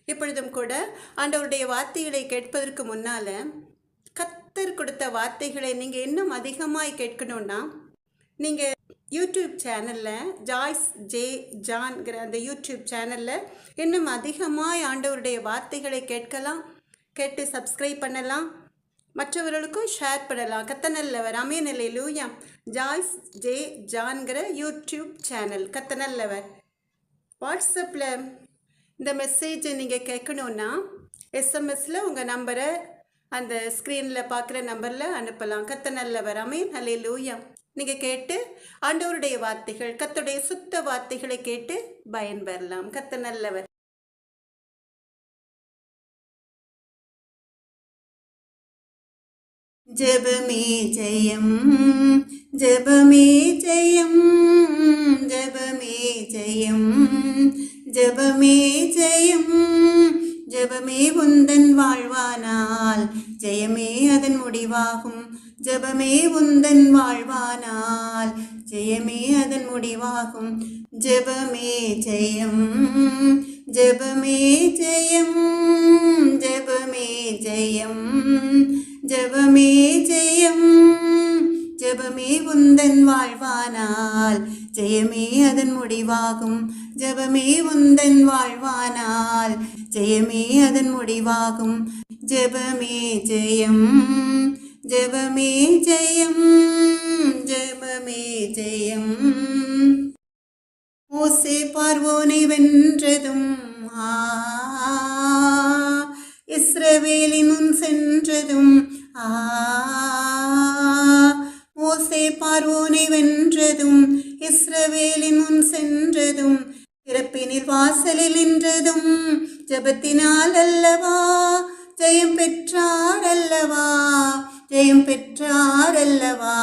இப்பொழுதும் கூட ஆண்டவருடைய வார்த்தைகளை கேட்பதற்கு முன்னால கர்த்தர் கொடுத்த வார்த்தைகளை நீங்கள் இன்னும் அதிகமாய் கேட்கணும்னா நீங்கள் யூடியூப் சேனலில் ஜாய்ஸ் ஜே ஜான்கிற அந்த யூடியூப் சேனலில் இன்னும் அதிகமாய் ஆண்டவருடைய வார்த்தைகளை கேட்டு சப்ஸ்கிரைப் பண்ணலாம், மற்றவர்களுக்கும் ஷேர் பண்ணலாம். கத்தனல்லவர் ஆமென் அல்லேலூயா. ஜாய்ஸ் ஜே ஜான்கிற யூடியூப் சேனல் கத்தனல்லவர். வாட்ஸ்அப்பில் இந்த மெசேஜை நீங்கள் கேட்கணுன்னா எஸ்எம்எஸில் உங்கள் நம்பரை அந்த ஸ்க்ரீனில் பார்க்குற நம்பரில் அனுப்பலாம். கத்தனல்லவர் ஆமென் அல்லேலூயா. நீங்கள் கேட்டு ஆண்டவருடைய வார்த்தைகள், கர்த்தருடைய சுத்த வார்த்தைகளை கேட்டு பயன்பெறலாம். கத்தனல்லவர். ஜெபமே ஜெயம், ஜெபமே ஜெயம், ஜெபமே ஜெயம், ஜெபமே ஜெயம், ஜெபமே உந்தன் வாழ்வானால் ஜெயமே அதன் முடிவாகும். ஜெபமே உந்தன் வாழ்வானால் ஜெயமே அதன் முடிவாகும். ஜெபமே ஜெயம், ஜெபமே ஜெயம், ஜெபமே ஜெயம், ஜெபமே ஜெயம், ஜெபமே உந்தன் வாழ்வானால் ஜெயமே அதன் முடிவாகும். ஜெபமே உந்தன் வாழ்வானால் ஜெயமே அதன் முடிவாகும். ஜெபமே ஜெயம், ஜெபமே ஜெயம், ஜெபமே ஜெயம். மோசே பார்வோனை வென்றதும் இஸ்ரவேலின் முன் சென்றதும் மோசே பார்வோனை வென்றதும் இஸ்ரவேலின் முன் சென்றதும் திறப்பினில் வாசலில் நின்றதும் ஜெபத்தினால் அல்லவா ஜெயம் பெற்றார் அல்லவா, ஜெயம் பெற்றார் அல்லவா,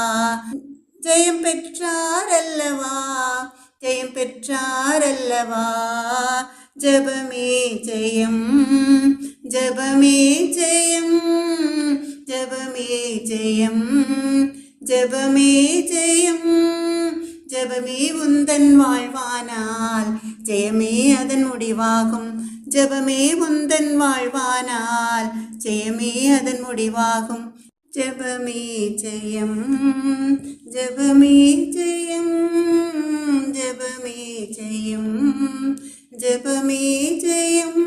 ஜெயம் பெற்றார் அல்லவா, ஜெயம் பெற்றார் அல்லவா. ஜெபமே ஜெயம், ஜெபமே ஜெயம், ஜெபமே ஜெயம், ஜெபமே ஜெயம், ஜெபமே உந்தன் வாழ்வானால் ஜெயமே அதன் முடிவாகும். ஜெபமே உந்தன் வாழ்வானால் ஜெயமே அதன் முடிவாகும். ஜெபமே ஜெயம், ஜெபமே ஜெயம், ஜெபமே ஜெயம், ஜெபமே ஜெயம்,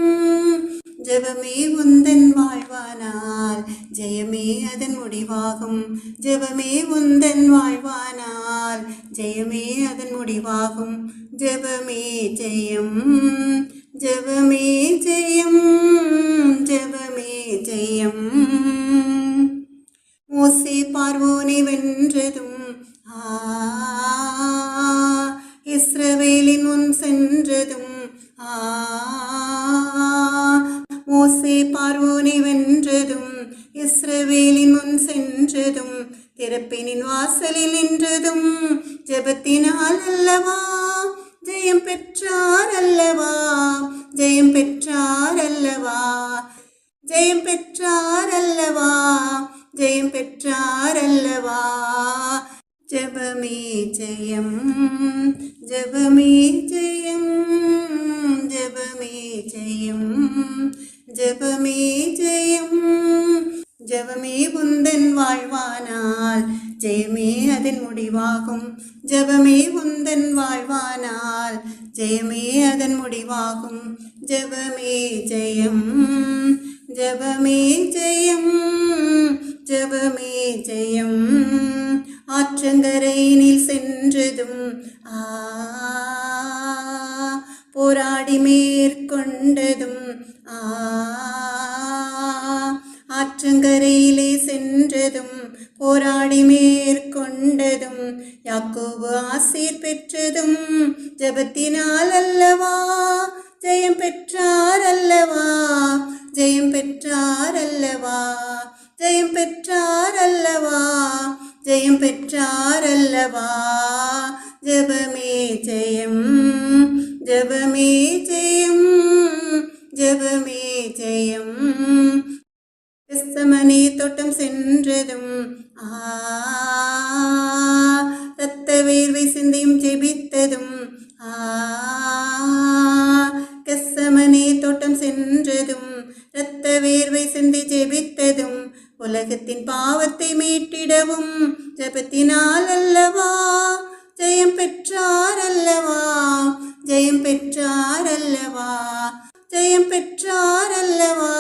ஜெபமே உந்தன் வாழ்வானால் ஜெயமே அதன் முடிவாகும். ஜெபமே உந்தன் வாழ்வானால் ஜெயமே அதன் முடிவாகும். ஜெபமே ஜெயம், ஜெபமே ஜெயம், ஜெபமே ஜெயம். மோசே பார்வோனை வென்றதும் இஸ்ரவேலின் முன் சென்றதும் மோசே பார்வோனை வென்றதும் இஸ்ரவேலின் முன் சென்றதும் திறப்பினின் வாசலில் நின்றதும் ஜெபத்தினால் அல்லவா ஜெயம் பெற்றார் அல்லவா, ஜெயம் பெற்றார் அல்லவா, ஜெயம் பெற்றார் அல்லவா, ஜெயம் பெற்றார் அல்லவா. ஜெபமே ஜெயம், ஜெபமே ஜெயம், ஜெபமே ஜெயம், ஜெபமே ஜெயம், ஜெபமே உந்தன் வாழ்வானால் ஜெயமே அதன் முடிவாகும். ஜெபமே உந்தன் வாழ்வானால் ஜெயமே அதன் முடிவாகும். ஜெபமே ஜெயம், ஜெபமே ஜெயம், ஜெபமே ஜெயம். ஆற்றங்கரையினில் சென்றதும் போராடி மேற்கொண்டதும் ஆற்றங்கரையிலே சென்றதும் போராடி மேற்கொண்டதும் யாக்கோபு ஆசீர் பெற்றதும் ஜெபத்தினால் அல்லவா ஜெயம் பெற்றார் அல்லவா, ஜெயம் பெற்றார் அல்லவா, ஜெயம் பெற்றார் அல்லவா, ஜெயம் பெற்றார் அல்லவா. ஜெபமே ஜெயம், ஜெபமே ஜெயம், ஜெபமே ஜெயம். கெத்செமனே தோட்டம் சென்றதும் இரத்த வேர்வை சிந்தியும் ஜெபித்ததும் கெத்செமனே தோட்டம் சென்றதும் இரத்த வேர்வை சிந்தி ஜெபித்ததும் உலகத்தின் பாவத்தை மீட்டிடவும் ஜெபத்தினால் அல்லவா, ஜெயம் பெற்றார் அல்லவா, ஜெயம் பெற்றார் அல்லவா, ஜெயம் பெற்றார் அல்லவா,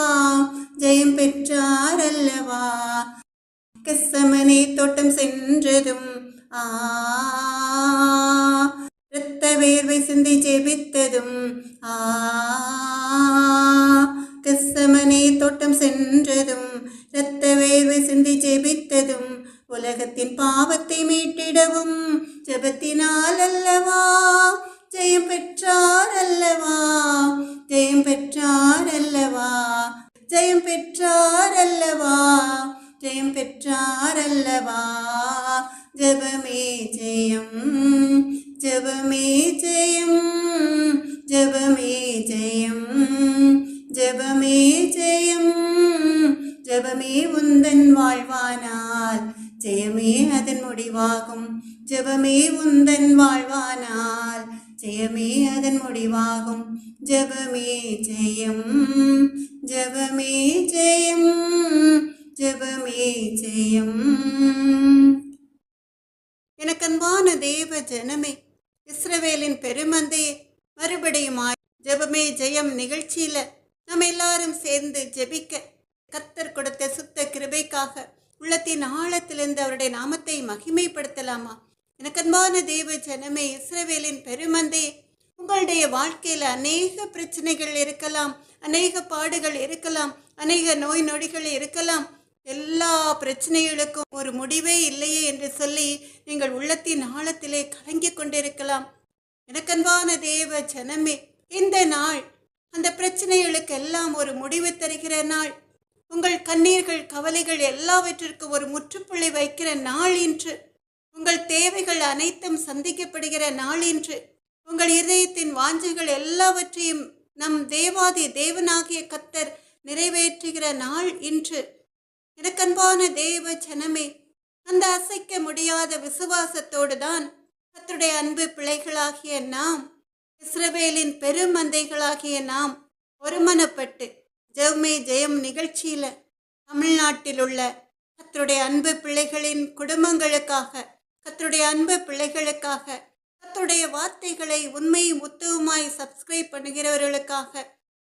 ஜெயம் பெற்றார் அல்லவா. கெத்செமனே தோட்டம் சென்றதும் இரத்த வேர்வை சிந்தி ஜெபித்ததும் கெத்செமனே தோட்டம் சென்றதும் இரத்த வேர்வை சிந்தி ஜெபித்ததும் உலகத்தின் பாவத்தை மீட்டிடவும் ஜெபத்தினால் அல்லவா, ஜெயம் பெற்றார் அல்லவா, ஜெயம் பெற்றார் அல்லவா, ஜெயம் பெற்றார் அல்லவா, ஜெயம் பெற்றார் அல்லவா. ஜெபமே ஜெயம், ஜெபமே ஜெயம், ஜெபமே ஜெயம், ஜெபமே ஜெயம், ஜெபமே உந்தன் வாழ்வானால் ஜெயமே அதன் முடிவாகும், ஜெபமே உந்தன் வாழ்வானால் ஜெயமே அதன் முடிவாகும். ஜெபமே ஜெயம், ஜெபமே ஜெயம், ஜெபமே ஜெயம். எனக்கன்பான தேவ ஜனமே, இஸ்ரவேலின் பெருமந்தே, மறுபடியுமாய் ஜெபமே ஜெயம் நிகழ்ச்சியில நம்ம எல்லாரும் சேர்ந்து ஜெபிக்க கர்த்தர் கொடுத்த சுத்த கிருபைக்காக உள்ளத்தின் ஆழத்திலிருந்து அவருடைய நாமத்தை மகிமைப்படுத்தலாமா? எனக்கன்பான தேவ ஜனமே, இஸ்ரவேலின் பெருமந்தே, உங்களுடைய வாழ்க்கையில அநேக பிரச்சனைகள் இருக்கலாம், அநேக பாடுகள் இருக்கலாம், அநேக நோய் நொடிகள் இருக்கலாம். எல்லா பிரச்சனைகளுக்கும் ஒரு முடிவே இல்லையே என்று சொல்லி நீங்கள் உள்ளத்தின் ஆழத்திலே கலங்கி கொண்டிருக்கலாம். எனக்கன்பான தேவ ஜனமே, இந்த நாள் அந்த பிரச்சனைகளுக்கு எல்லாம் ஒரு முடிவு தருகிற நாள். உங்கள் கண்ணீர்கள் கவலைகள் எல்லாவற்றிற்கும் ஒரு முற்றுப்புள்ளி வைக்கிற நாள் இன்று. உங்கள் தேவைகள் அனைத்தும் சந்திக்கப்படுகிற நாள் இன்று. உங்கள் இதயத்தின் வாஞ்சைகள் எல்லாவற்றையும் நம் தேவாதி தேவனாகிய கர்த்தர் நிறைவேற்றுகிற நாள் இன்று. எனக்கன்பான தேவ ஜனமே, அந்த அசைக்க முடியாத விசுவாசத்தோடு தான் கர்த்தருடைய அன்பு பிள்ளைகளாகிய நாம், இஸ்ரவேலின் பெருமந்தைகளாகிய நாம் ஒருமனப்பட்டு ஜெபமே ஜெயம் நிகழ்ச்சியில தமிழ்நாட்டில் உள்ள கர்த்தருடைய அன்பு பிள்ளைகளின் குடும்பங்களுக்காக, கர்த்தருடைய அன்பு பிள்ளைகளுக்காக, கர்த்தருடைய வார்த்தைகளை உண்மையும் உத்தவமாய் சப்ஸ்கிரைப் பண்ணுகிறவர்களுக்காக,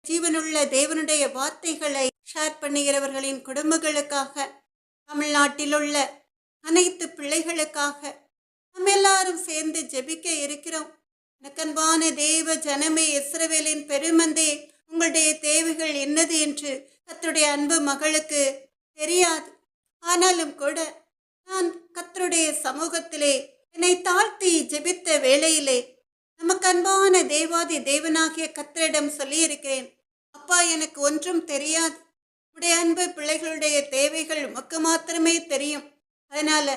ஜீவனுள்ள தேவனுடைய வார்த்தைகளை ஷேர் பண்ணுகிறவர்களின் குடும்பங்களுக்காக, தமிழ்நாட்டில் உள்ள அனைத்து பிள்ளைகளுக்காக நம்ம எல்லாரும் சேர்ந்து ஜெபிக்க இருக்கிறோம். எனக்கன்பான தேவ ஜனமே, இஸ்ரவேலின் பெருமந்தே, உங்களுடைய தேவைகள் என்னது என்று கர்த்தருடைய அன்பு மகளுக்கு தெரியாது. ஆனாலும் கூட நான் கர்த்தருடைய சமூகத்திலே என்னை தாழ்த்தி ஜெபித்த வேளையிலே நமக்கு அன்பான தேவாதி தேவனாகிய கர்த்தரிடம் சொல்லியிருக்கிறேன், அப்பா எனக்கு ஒன்றும் தெரியாது, உடைய அன்பு பிள்ளைகளுடைய தேவைகள் உமக்கு மாத்திரமே தெரியும். அதனால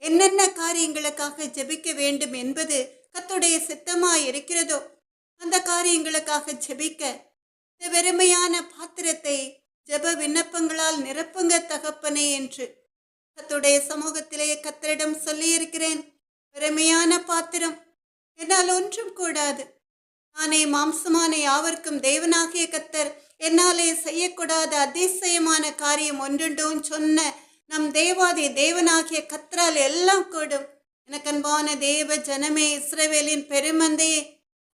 என்னென்ன காரியங்களுக்காக ஜெபிக்க வேண்டும் என்பது கர்த்தருடைய சித்தமாய் இருக்கிறதோ அந்த காரியங்களுக்காக ஜெபிக்க இந்த வெறுமையான பாத்திரத்தை ஜெப விண்ணப்பங்களால் நிரப்புங்க தகப்பனே என்று கர்த்தருடைய சமூகத்திலே கர்த்தரிடம் சொல்லியிருக்கிறேன். வெறுமையான பாத்திரம், என்னால் ஒன்றும் கூடாது, நானே மாம்சமான யாவர்க்கும் தேவனாகிய கர்த்தர் என்னாலே செய்யக்கூடாத அதிசயமான காரியம் ஒன்றுண்டும் சொன்ன நம் தேவாதி தேவனாகிய கர்த்தரால் எல்லாம் கூடும். எனக்கன்பான தேவ ஜனமே, இஸ்ரவேலின் பெருமந்தையே,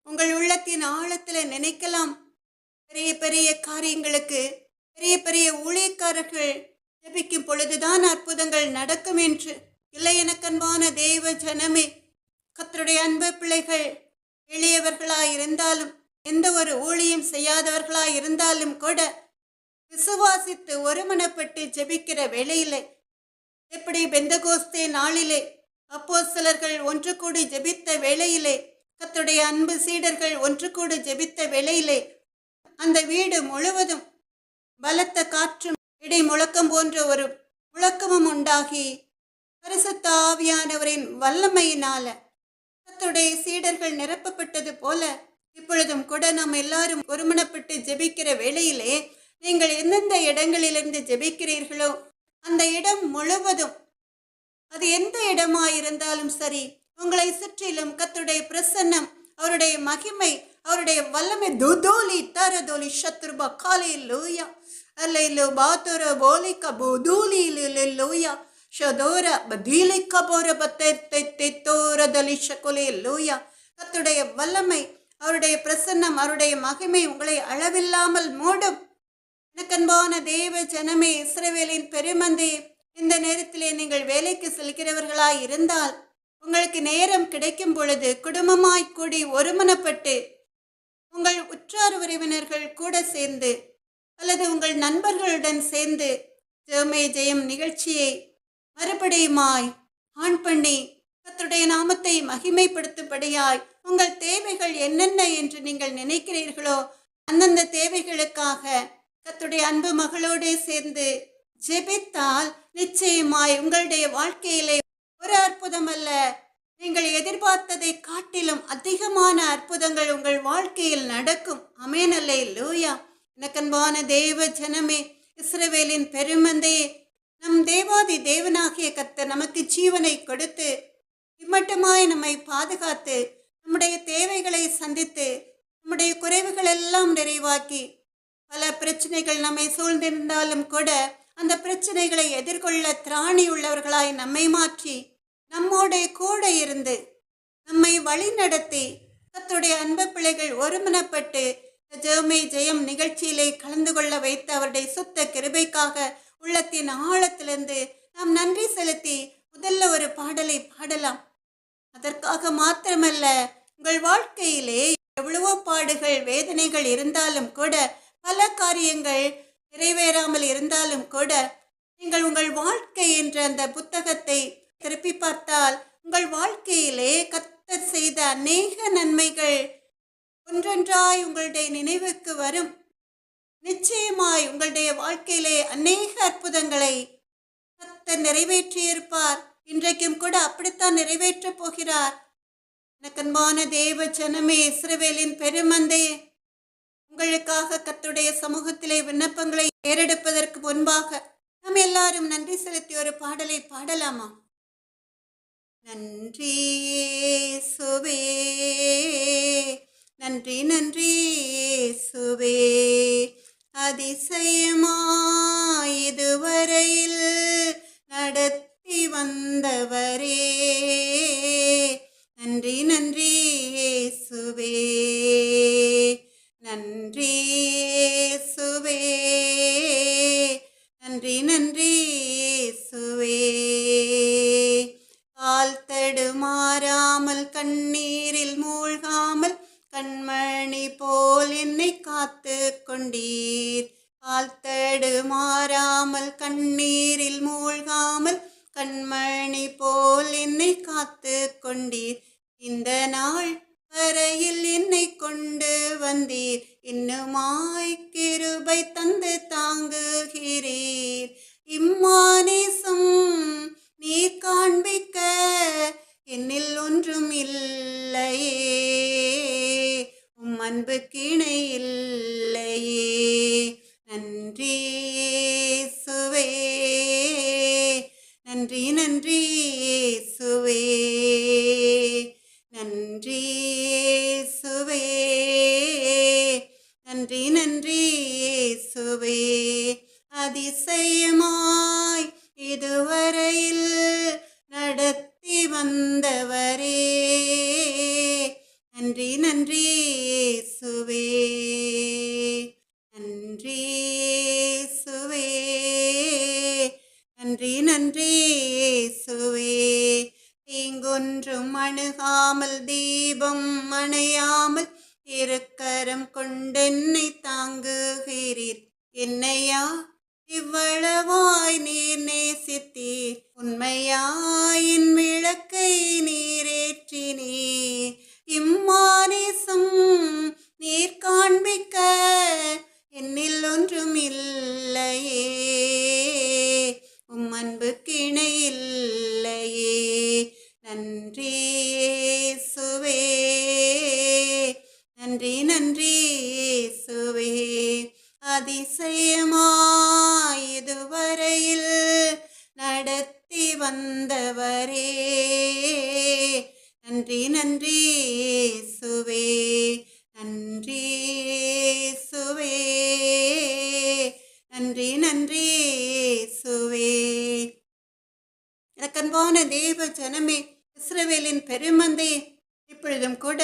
உங்கள் உள்ளத்தின் ஆழத்தில் நினைக்கலாம், பெரிய பெரிய காரியங்களுக்கு பெரிய பெரிய ஊழியக்காரர்கள் ஜெபிக்கும் பொழுதுதான் அற்புதங்கள் நடக்கும் என்று. இல்லை எனக்கன்பான தேவ ஜனமே, கர்த்தருடைய அன்பு பிள்ளைகள் எளியவர்களாய் இருந்தாலும், எந்த ஒரு ஊழியம் செய்யாதவர்களாய் இருந்தாலும் கூட விசுவாசித்து ஒருமனப்பட்டு ஜெபிக்கிற வேளையிலே, எப்படி பெந்தகோஸ்தே நாளிலே அப்போஸ்தலர்கள் ஒன்று கூடி ஜெபித்த வேளையிலே, கர்த்தருடைய அன்பு சீடர்கள் ஒன்று கூடி ஜெபித்த வேளையிலே அந்த வீடு முழுவதும் பலத்த காற்றும் இடை முழக்கம் போன்ற ஒரு முழக்கமும் உண்டாகி பரிசுத்த ஆவியானவரின் வல்லமையினால கர்த்தருடைய சீடர்கள் நிரப்பப்பட்டது போல இப்பொழுதும் கூட நாம் எல்லாரும் ஒருமனப்பட்டு ஜெபிக்கிற வேளையிலே நீங்கள் எந்தெந்த இடங்களிலிருந்து ஜெபிக்கிறீர்களோ அந்த இடம் முழுவதும், அது எந்த இடமாயிருந்தாலும் சரி, உங்களை சுற்றிலும் கர்த்தருடைய பிரசன்னம், அவருடைய மகிமை, அவருடைய வல்லமை துதோலி தரதோலி சத்ருபா காலி லூயா அல்லையிலு பாத்துர போலிக்க புதூலி லூயா ஷதோர பதீலிக்க போர பத்தை தோரதலி ஷகுலி லூயா. கர்த்தருடைய வல்லமை, அவருடைய பிரசன்னம், அவருடைய மகிமை உங்களை அளவில்லாமல் மூடும். எனக்கன்பான தேவ ஜனமே, இஸ்ரவேலின் பெருமந்தே, இந்த நேரத்திலே நீங்கள் வேலைக்கு செல்கிறவர்களாய் இருந்தால் உங்களுக்கு நேரம் கிடைக்கும் பொழுது குடும்பமாய் கூடி ஒருமனப்பட்டு உங்கள் உற்றார் உறவினர்கள் கூட சேர்ந்து அல்லது உங்கள் நண்பர்களுடன் சேர்ந்து ஜெயமே ஜெயம் நிகழ்ச்சியை மறுபடியுமாய் ஆன் பண்ணி கர்த்தருடைய நாமத்தை மகிமைப்படுத்தும்படியாய் உங்கள் தேவைகள் என்னென்ன என்று நீங்கள் நினைக்கிறீர்களோ அந்தந்த தேவைகளுக்காக கர்த்தருடைய அன்பு மகளோடு சேர்ந்து ஜெபித்தால் நிச்சயமாய் உங்களுடைய வாழ்க்கையிலே ஒரு அற்புதம் அல்ல, நீங்கள் எதிர்பார்த்ததை காட்டிலும் அதிகமான அற்புதங்கள் உங்கள் வாழ்க்கையில் நடக்கும். ஆமென் அல்லேலூயா. எனக்கன்பான தேவ ஜனமே, இஸ்ரவேலின் பெருமந்தையே, நம் தேவாதி தேவனாகிய கர்த்தர் நமக்கு ஜீவனை கொடுத்து இம்மட்டுமாய் நம்மை பாதுகாத்து நம்முடைய தேவைகளை சந்தித்து நம்முடைய குறைவுகள் எல்லாம் நிறைவாக்கி பல பிரச்சனைகள் நம்மை சூழ்ந்திருந்தாலும் கூட அந்த பிரச்சனைகளை எதிர்கொள்ள திராணி உள்ளவர்களாய் நம்மை மாற்றி நம்மோட கூட இருந்து நம்மை வழி நடத்தி கர்த்தருடைய அன்பு பிள்ளைகள் ஒருமனப்பட்டு ஜெயமே ஜெயம் நிகழ்ச்சியிலே கலந்து கொள்ள வைத்த அவருடைய சுத்த கிருபைக்காக உள்ளத்தின் ஆழத்திலிருந்து நாம் நன்றி செலுத்தி முதல்ல ஒரு பாடலை பாடலாம். அதற்காக மாத்திரமல்ல, உங்கள் வாழ்க்கையிலே எவ்வளவோ பாடுகள் வேதனைகள் இருந்தாலும் கூட, பல காரியங்கள் நிறைவேறாமல் இருந்தாலும் கூட, நீங்கள் உங்கள் வாழ்க்கை என்ற அந்த புத்தகத்தை திருப்பி பார்த்தால் உங்கள் வாழ்க்கையிலே கர்த்தர் செய்த அநேக நன்மைகள் ஒன்றொன்றாய் உங்களுடைய நினைவுக்கு வரும். நிச்சயமாய் உங்களுடைய வாழ்க்கையிலே அநேக அற்புதங்களை கர்த்தர் நிறைவேற்றியிருப்பார். இன்றைக்கும் கூட அப்படித்தான் நிறைவேற்றப் போகிறார். எனக்கன்பான தேவ ஜனமே, இஸ்ரவேலின் பெருமந்தே, உங்களுக்காக கர்த்தருடைய சமூகத்திலே விண்ணப்பங்களை ஏறெடுப்பதற்கு முன்பாக நாம் எல்லாரும் நன்றி செலுத்தி ஒரு பாடலை பாடலாமா? நன்றி இயேசுவே, நன்றி நன்றி இயேசுவே, அதிசயமாய் இதுவரையில் நடத்தி வந்தவரே, நன்றி நன்றி இயேசுவே, நன்றி இயேசுவே, நன்றி நன்றி இயேசுவே. கால் தடுமாறாமல் கண்ணீரில் மூழ்காமல் கண்மணி போல் என்னை காத்து கொண்டீர். கால் தடுமாறாமல் கண்ணீரில் மூழ்காமல் கண்மணி போல் என்னை காத்து கொண்டீர். இந்த நாள் வரையில் என்னை கொண்டு வந்தீர். இன்னுமாய் கிருபை தந்து தாங்குகிறீர். இம்மானேசம் நீர் காண்பிக்க என்னில் ஒன்றும் இல்லையே, உம் அன்பு கிணை இல்லையே. நன்றி இயேசுவே, நன்றி நன்றி இயேசுவே, நன்றி இயேசுவே, நன்றி நன்றி இயேசுவே. அதிசயமாய் இதுவரையில் நடத்தி வந்தவரே, நன்றி நன்றி இயேசுவே, நன்றி இயேசுவே, நன்றி நன்றி இயேசுவே. தீங்கொன்றும் அணுகாமல் தீபம் அணையாமல் இருக்கரம் கொண்டென்னை தாங்குகிறீர். என்னையா இவ்வளவாய் நீர் நேசித்தீர். உண்மையாயின் விளக்கை நீரேற்றினீர். இம்மானேசம் நீர் காண்பிக்க என்னில் ஒன்றும் இல்லையே, உம் அன்பு கிணை இல்லையே. நன்றி இயேசுவே, நன்றி நன்றி இயேசுவே. அதிசயமாய் இதுவரையில் நடத்தி வந்தவரே, நன்றி நன்றி இயேசுவே, நன்றி நன்றி நன்றி இயேசுவே. எனக்கு அன்பான தேவ ஜனமே, இஸ்ரவேலின் பெருமந்தே, இப்பொழுதும் கூட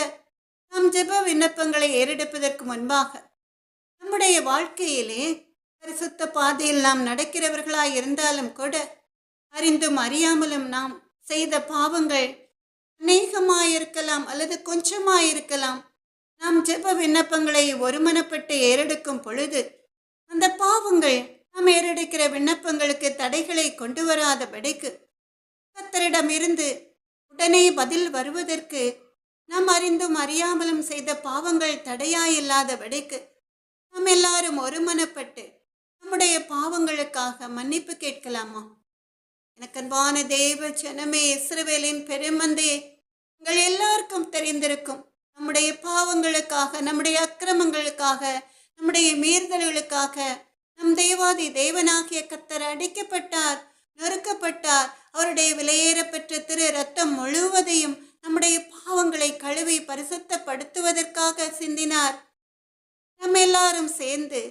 நாம் ஜெப விண்ணப்பங்களை ஏறெடுப்பதற்கு முன்பாக நம்முடைய வாழ்க்கையிலே பரிசுத்த பாதையில் நாம் நடக்கிறவர்களாய் இருந்தாலும் கூட அறிந்தும் அறியாமலும் நாம் செய்த பாவங்கள் அநேகமாயிருக்கலாம் அல்லது கொஞ்சமாயிருக்கலாம். நாம் ஜெப விண்ணப்பங்களை ஒருமனப்பட்டு ஏறெடுக்கும் பொழுது அந்த பாவங்கள் நாம் ஏறெடுக்கிற விண்ணப்பங்களுக்கு தடைகளை கொண்டு வராதபடிக்கு கர்த்தரிடமிருந்து உடனே பதில் வருவதற்கு நாம் அறிந்தும் அறியாமலும் செய்த பாவங்கள் தடையாயில்லாதபடிக்கு நாம் எல்லாரும் ஒருமனப்பட்டு நம்முடைய பாவங்களுக்காக மன்னிப்பு கேட்கலாமா? எனக்கு அன்பான தேவ ஜனமே, இஸ்ரவேலின் பெருமந்தே, உங்கள் எல்லாருக்கும் தெரிந்திருக்கும் நம்முடைய பாவங்களுக்காக, நம்முடைய அக்கிரமங்களுக்காக, நம்முடைய மீறுதல்களுக்காக நம் தேவாதி தேவனாகிய கர்த்தர் அடிக்கப்பட்டார், நொறுக்கப்பட்டார். அவருடைய விலையேறப்பெற்ற திரு ரத்தம் முழுவதையும் நம்முடைய பாவங்களை கழுவி பரிசுத்தப்படுத்துவதற்காக சிந்தினார். நம்ம எல்லாரும் சேர்ந்து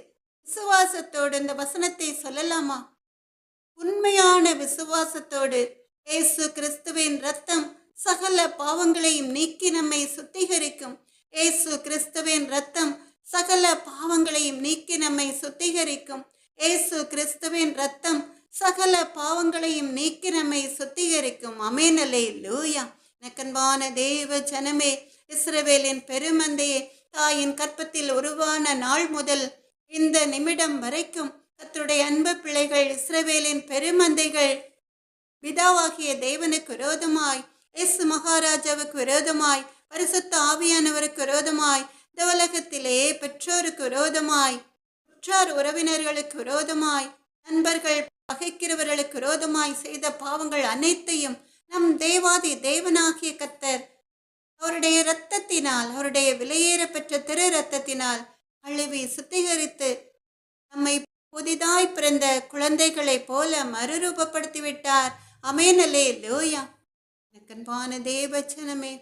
விசுவாசத்தோடு இந்த வசனத்தை சொல்லலாமா? உண்மையான விசுவாசத்தோடு, இயேசு கிறிஸ்துவின் ரத்தம் சகல பாவங்களையும் நீக்கி நம்மை சுத்திகரிக்கும். இயேசு கிறிஸ்துவின் ரத்தம் சகல பாவங்களையும் நீக்கி நம்மை சுத்திகரிக்கும். இயேசு கிறிஸ்துவின் ரத்தம் சகல பாவங்களையும் நீக்கி நம்மை சுத்திகரிக்கும். ஆமென், அல்லேலூயா. எனக்கன்பான தேவ ஜனமே, இஸ்ரவேலின் பெருமந்தையே, தாயின் கற்பத்தில் உருவான நாள் முதல் இந்த நிமிடம் வரைக்கும் கர்த்தருடைய அன்பு பிள்ளைகள், இஸ்ரவேலின் பெருமந்தைகள் பிதாவாகிய தேவனுக்கு விரோதமாய், இயேசு மகாராஜாவுக்கு விரோதமாய், பரிசுத்த ஆவியானவருக்கு விரோதமாய், இந்த உலகத்திலே பெற்றோருக்கு விரோதமாய், உற்றார் உறவினர்களுக்கு விரோதமாய், நண்பர்கள் பகைக்கிறவர்களுக்கு விரோதமாய் செய்த பாவங்கள் அனைத்தையும் நம் தேவாதி தேவனாகிய கர்த்தர் அவருடைய இரத்தத்தினால், அவருடைய விலையேற பெற்ற திரு இரத்தத்தினால் கழுவி சுத்திகரித்து நம்மை புதிதாய் பிறந்த குழந்தைகளைப் போல மறுரூபப்படுத்தி விட்டார். ஆமென், அல்லேலூயா. அன்பான தேவஜனமே,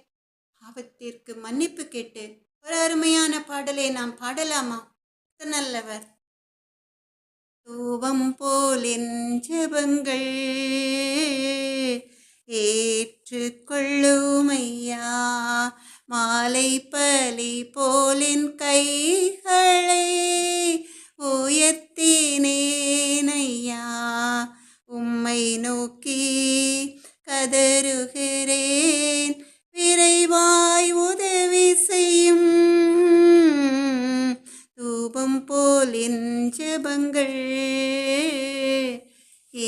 பாவத்திற்கு மன்னிப்பு கேட்டு ஒரு அருமையான பாடலை நாம் பாடலாமா? நல்லவர். தூவம் போலின் ஜெபங்கள் ஏற்றுக்கொள்ளுமையா, மாலை பலி போலின் கைகளை உயர்த்தினேனையா, உம்மை நோக்கி கதறுகிறேன், விரைவாய் உதவி செய்யும். தூபம் போலின் ஜெபங்கள்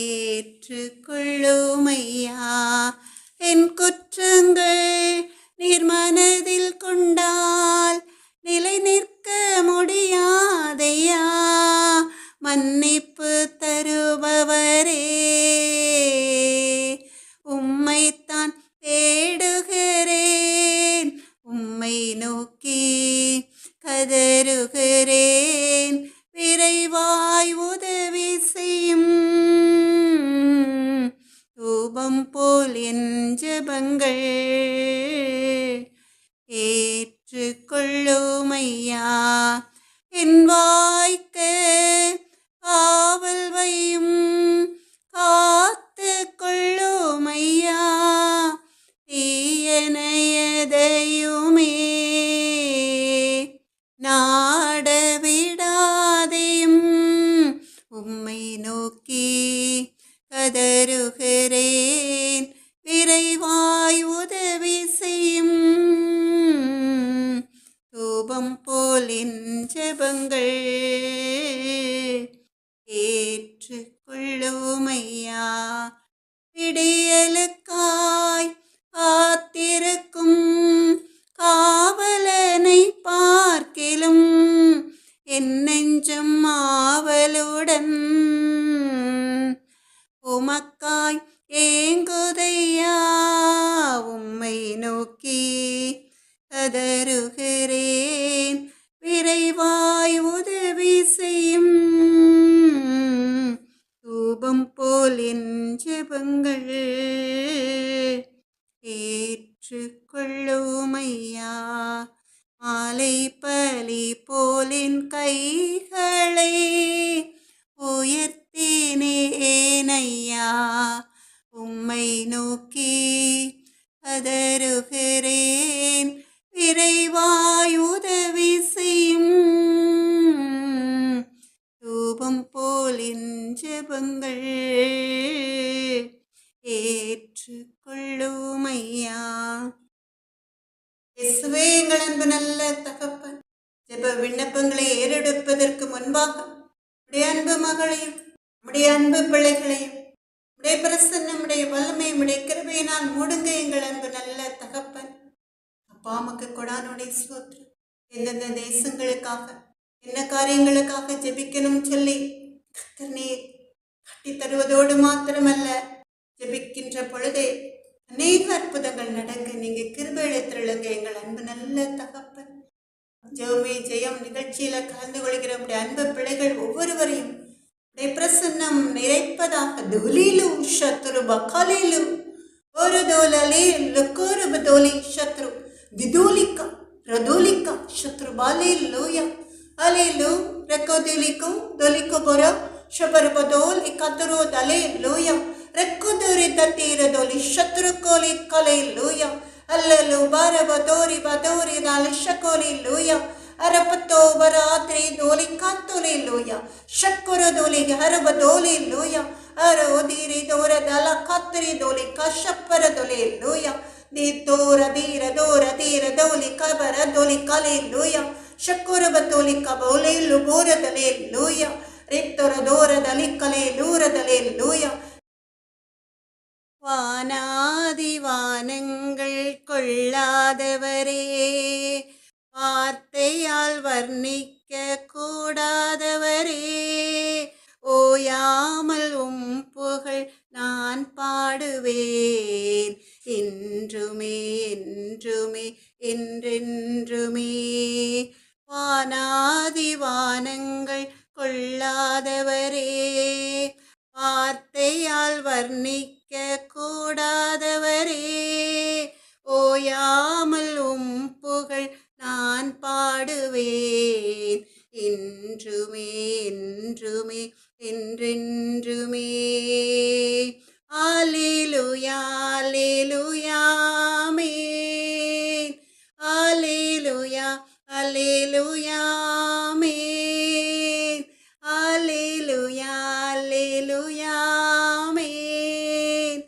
ஏற்றுக்கொள்ளுமையா, என் குற்றங்கள் நீர் மனதில் கொண்டால் நிலை நிற்க முடியாதையா, மன்னிப்பு தருபவரே, உம்மைத்தான் தேடுகிறேன், உம்மை நோக்கி கதறுகிறேன், விரைவாய் உதவி செய்யும். தூபம் போல் என் ஜெபங்கள் ஏற்றுக்கொள்ளுமையா, என் வாய்க்கு காவல் வையும், காத்து கொள்ளுமையா, தீயனையதையுமே நாடவிடாதையும், உம்மை நோக்கி கதறுகிறேன், விரைவாய் உதவி செய்யும். தூபம் போல் என் ஜெபங்கள் ஏற்றுக்கொள்ளுமையா, விடியலுக்காய் காத்திருக்கும் காவலனை பார்க்கிலும் என் நெஞ்சம் ஆவலுடன் உமக்காய் ஏங்குதையா, உம்மை நோக்கி கதறுகிறேன், விரைவாய் உதவி செய்யும். தூபம் போல் என் ஜெபங்கள் ஏற்றுக்கொள்ளுமையா, மாலை பலி போலின் கைகளை விண்ணப்பங்கள் ஏற்றுக்கொள்ளும் ஐயா. இயேசுவே எங்கள் அன்பு நல்ல தகப்பன், ஜெப விண்ணப்பங்களை ஏறெடுப்பதற்கு முன்பாக உடைய அன்பு மகளையும் உடைய அன்பு பிள்ளைகளையும் உடைய பிரசன்னம் உடைய வல்லமை உடைய கிருபையினால் மூடுங்க எங்கள் அன்பு நல்ல தகப்பன். அப்பா அம்மாக்கு கொடானுடைய ஸ்தோத்திரம். எந்தெந்த தேசங்களுக்காக என்ன காரியங்களுக்காக ஜெபிக்கணும் சொல்லி கர்த்தர் நீர் கட்டி தருவதோடு மாத்திரமல்ல, ஜெபிக்கின்ற பொழுதே அநேக அற்புதங்கள் நடக்க நீங்க கிருபையை திருளுங்க எங்கள் அன்பு நல்ல தகப்பன். ஜெயமே ஜெயம் நிகழ்ச்சியில கலந்து கொள்கிற உடைய அன்பு பிள்ளைகள் ஒவ்வொருவரையும் உடைய பிரசன்னம் நிறைப்பதாக. துலிலு சத்ரு பகாலிலு ஒரு தோலலே லுக்கோரு பதோலி சத்ரு விதூலிக்கா ரதோலிக்கா சத்ரு பாலே லோயா அலேலு ரெக்கோதிலிக்கு தொலிக்கு பொற ಶಬರ ಬದೋಲ್ ಇಕತರೋ ದಲೆ ಲೂಯ ರೆಕ್ಕುದೂರಿ ತತ್ತೀರ ದೋಲಿ ಶತ್ರು ಕೋಲಿ ಕಲೆ ಲೂಯ ಅಲ್ಲಲು ಬಾರ ಬದೋರಿ ಬದೋರಿ ನಾಲಿಶಕೋಲಿ ಲೂಯ ಅರಪತ್ತೋ ಬರಾತ್ರಿ ದೋಲಿ ಕಾತೋಲಿ ಲೂಯ ಶಕ್ಕುರ ದೋಲಿಗೆ ಹರಬ ದೋಲಿ ಲೂಯ ಅರ ಓದಿರಿ ದೋರ ದಲ ಕತ್ತರಿ ದೋಲಿ ಕಶಪ್ಪರ ದೊಲೆ ಲೂಯ ದಿ ದೋರ ಧೀರ ದೋರ ಧೀರ ದೋಲಿ ಕಬರ ದೋಲಿ ಕಲೆ ಲೂಯ ಶಕ್ಕುರ ಬದೋಲಿ ಕಬೋಲೆ ಲುಬೋರ ದಲೆ ಲೂಯ ರಿಕ್ತೊರ ದೋರದಲ್ಲಿ ಕಲೆ ಲೂರದಲೆ ಲೂಯ. வானாதி வானங்கள் கொள்ளாதவரே, வார்த்தையால் வர்ணிக்க கூடாதவரே, ஓயாமல் புகழ் நான் பாடுவேன் என்றுமே என்றுமே என்றென்றுமே. வானாதி வானங்கள் கொள்ளாதவரே, வார்த்தையால் வர்ணிக்க கூடாதவரே, ஓயாமல் புகழ் நான் பாடுவேன் என்றுமே என்றுமே என்றென்றுமே. அல்லேலூயா அல்லேலூயா ஆமென். அல்லேலூயா அல்லேலூயா ஆமென். அல்லேலூயா அல்லேலூயா ஆமென்.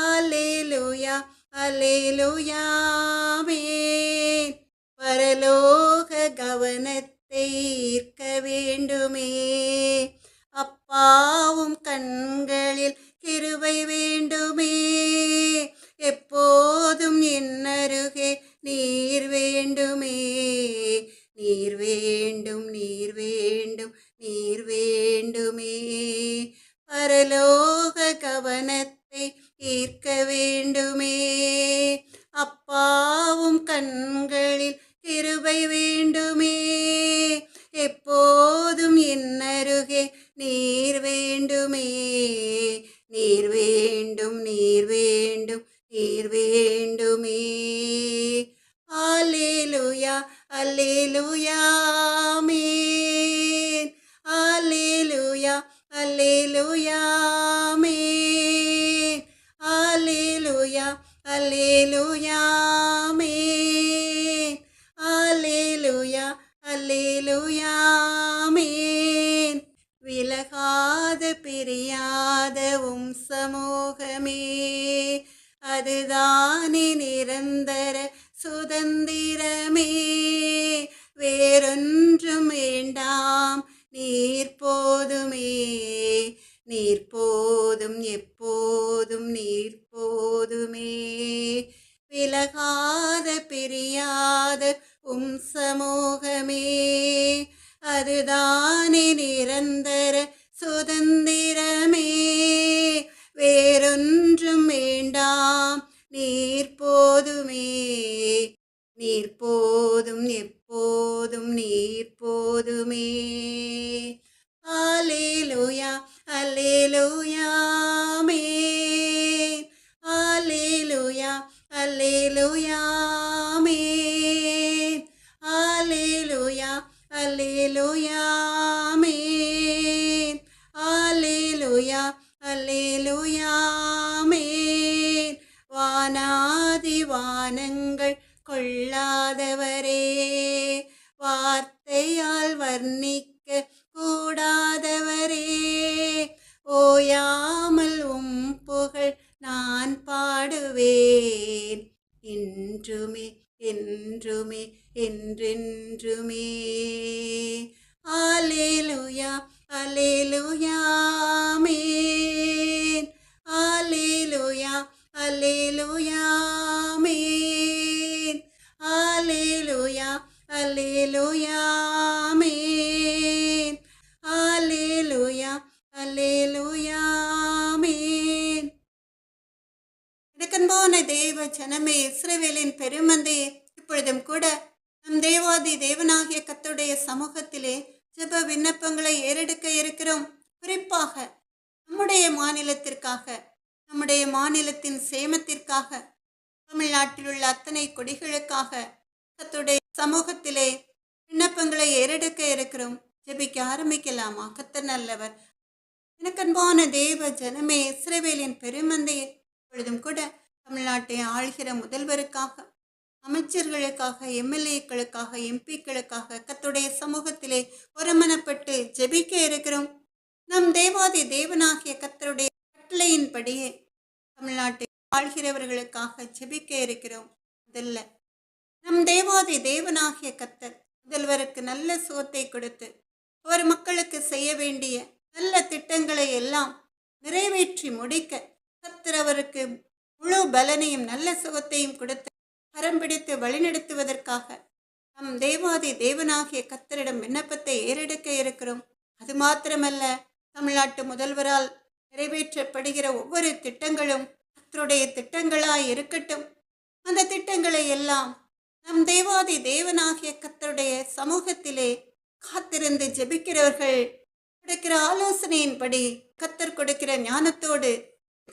அல்லேலூயா அல்லேலூயா ஆமென். பரலோக கவனத்தை ஈர்க்க வேண்டுமே, அப்பாவும் கண்களில் கிருபை வேண்டுமே, எப்போதும் என்னருகே நீர் வேண்டுமே, நீர் வேண்டும் நீர் வேண்டும் நீர் வேண்டுமே. பரலோக கவனத்தை ஈர்க்க வேண்டுமே, அப்பாவும் கண்களில் கிருபை வேண்டுமே, எப்போதும் என்னருகே நீர் வேண்டுமே, நீர் வேண்டும் நீர் வேண்டும் நீர் வேண்டுமே. அல்லேலூயா அல்லேலூயா ஆமென். அல்லேலூயா அல்லேலூயா ஆமென். அல்லேலூயா அல்லேலூயா ஆமென். அல்லேலூயா அல்லேலூயா ஆமென். விலகாத பிரியாத சமூகமே, அதுதானே நிரந்தர சுதந்திரமே. வேறொன்றும் வேண்டாம் நீர் போதுமே, நீர் போதும் எப்போதும் நீர் போதுமே. விலகாத பிரியாத சமூகமே, அதுதானே நிரந்தர சுதந்திரமே. வேறொன்றும் வேண்டாம் நீர் போதுமே, நீர் போதும் எப்போதும் நீர் போதுமே. அல்லேலூயா அல்லேலூயா ஆமென். அல்லேலூயா அல்லேலூயா ஆமென். அல்லேலூயா அல்லேலூயா ஆமென். அல்லேலூயா அல்லேலூயா ஆமென். வானாதி வானங்கள் கொள்ளாதவரே, வார்த்தையால் வர்ணிக்க தேவ ஜனமே, இஸ்ரவேலின் பெருமந்தையே, இப்பொழுதும் கூட நம் தேவாதி தேவனாகிய கர்த்தருடைய சமூகத்திலே ஜெப விண்ணப்பங்களை ஏறெடுக்க இருக்கிறோம். குறிப்பாக நம்முடைய மாநிலத்திற்காக, நம்முடைய மாநிலத்தின் சேமத்திற்காக, தமிழ்நாட்டில் உள்ள அத்தனை கொடிகளுக்காக கர்த்தருடைய சமூகத்திலே விண்ணப்பங்களை ஏறெடுக்க இருக்கிறோம். ஜெபிக்க ஆரம்பிக்கலாமா? கர்த்தர் நல்லவர். எனக்கன்பான தேவ ஜனமே, இஸ்ரவேலின் பெருமந்தையே, இப்பொழுதும் கூட தமிழ்நாட்டை ஆள்கிற முதல்வருக்காக, அமைச்சர்களுக்காக, எம்எல்ஏக்களுக்காக, எம்பிக்களுக்காக கர்த்தருடைய சமூகத்திலே ஒருமனப்பட்டு ஜெபிக்க இருக்கிறோம். நம் தேவாதி தேவனாகிய கர்த்தருடைய கட்டளையின்படியே தமிழ்நாட்டை ஆள்கிறவர்களுக்காக ஜெபிக்க இருக்கிறோம். முதல்ல நம் தேவாதி தேவனாகிய கர்த்தர் முதல்வருக்கு நல்ல சுகத்தை கொடுத்து ஒரு மக்களுக்கு செய்ய வேண்டிய நல்ல திட்டங்களை எல்லாம் நிறைவேற்றி முடிக்க கர்த்தர் அவருக்கு முழு பலனையும் நல்ல சுகத்தையும் கொடுத்து கரம் பிடித்து வழிநடத்துவதற்காக நம் தேவாதி தேவனாகிய கர்த்தரிடம் விண்ணப்பத்தை ஏறெடுக்க இருக்கிறோம். அது மாத்திரமல்ல, தமிழ்நாட்டு முதல்வரால் நிறைவேற்றப்படுகிற ஒவ்வொரு திட்டங்களும் கர்த்தருடைய திட்டங்களாய் இருக்கட்டும். அந்த திட்டங்களை எல்லாம் நம் தேவாதி தேவனாகிய கர்த்தருடைய சமூகத்திலே காத்திருந்து ஜெபிக்கிறவர்கள் கொடுக்கிற ஆலோசனையின்படி, கர்த்தர் கொடுக்கிற ஞானத்தோடு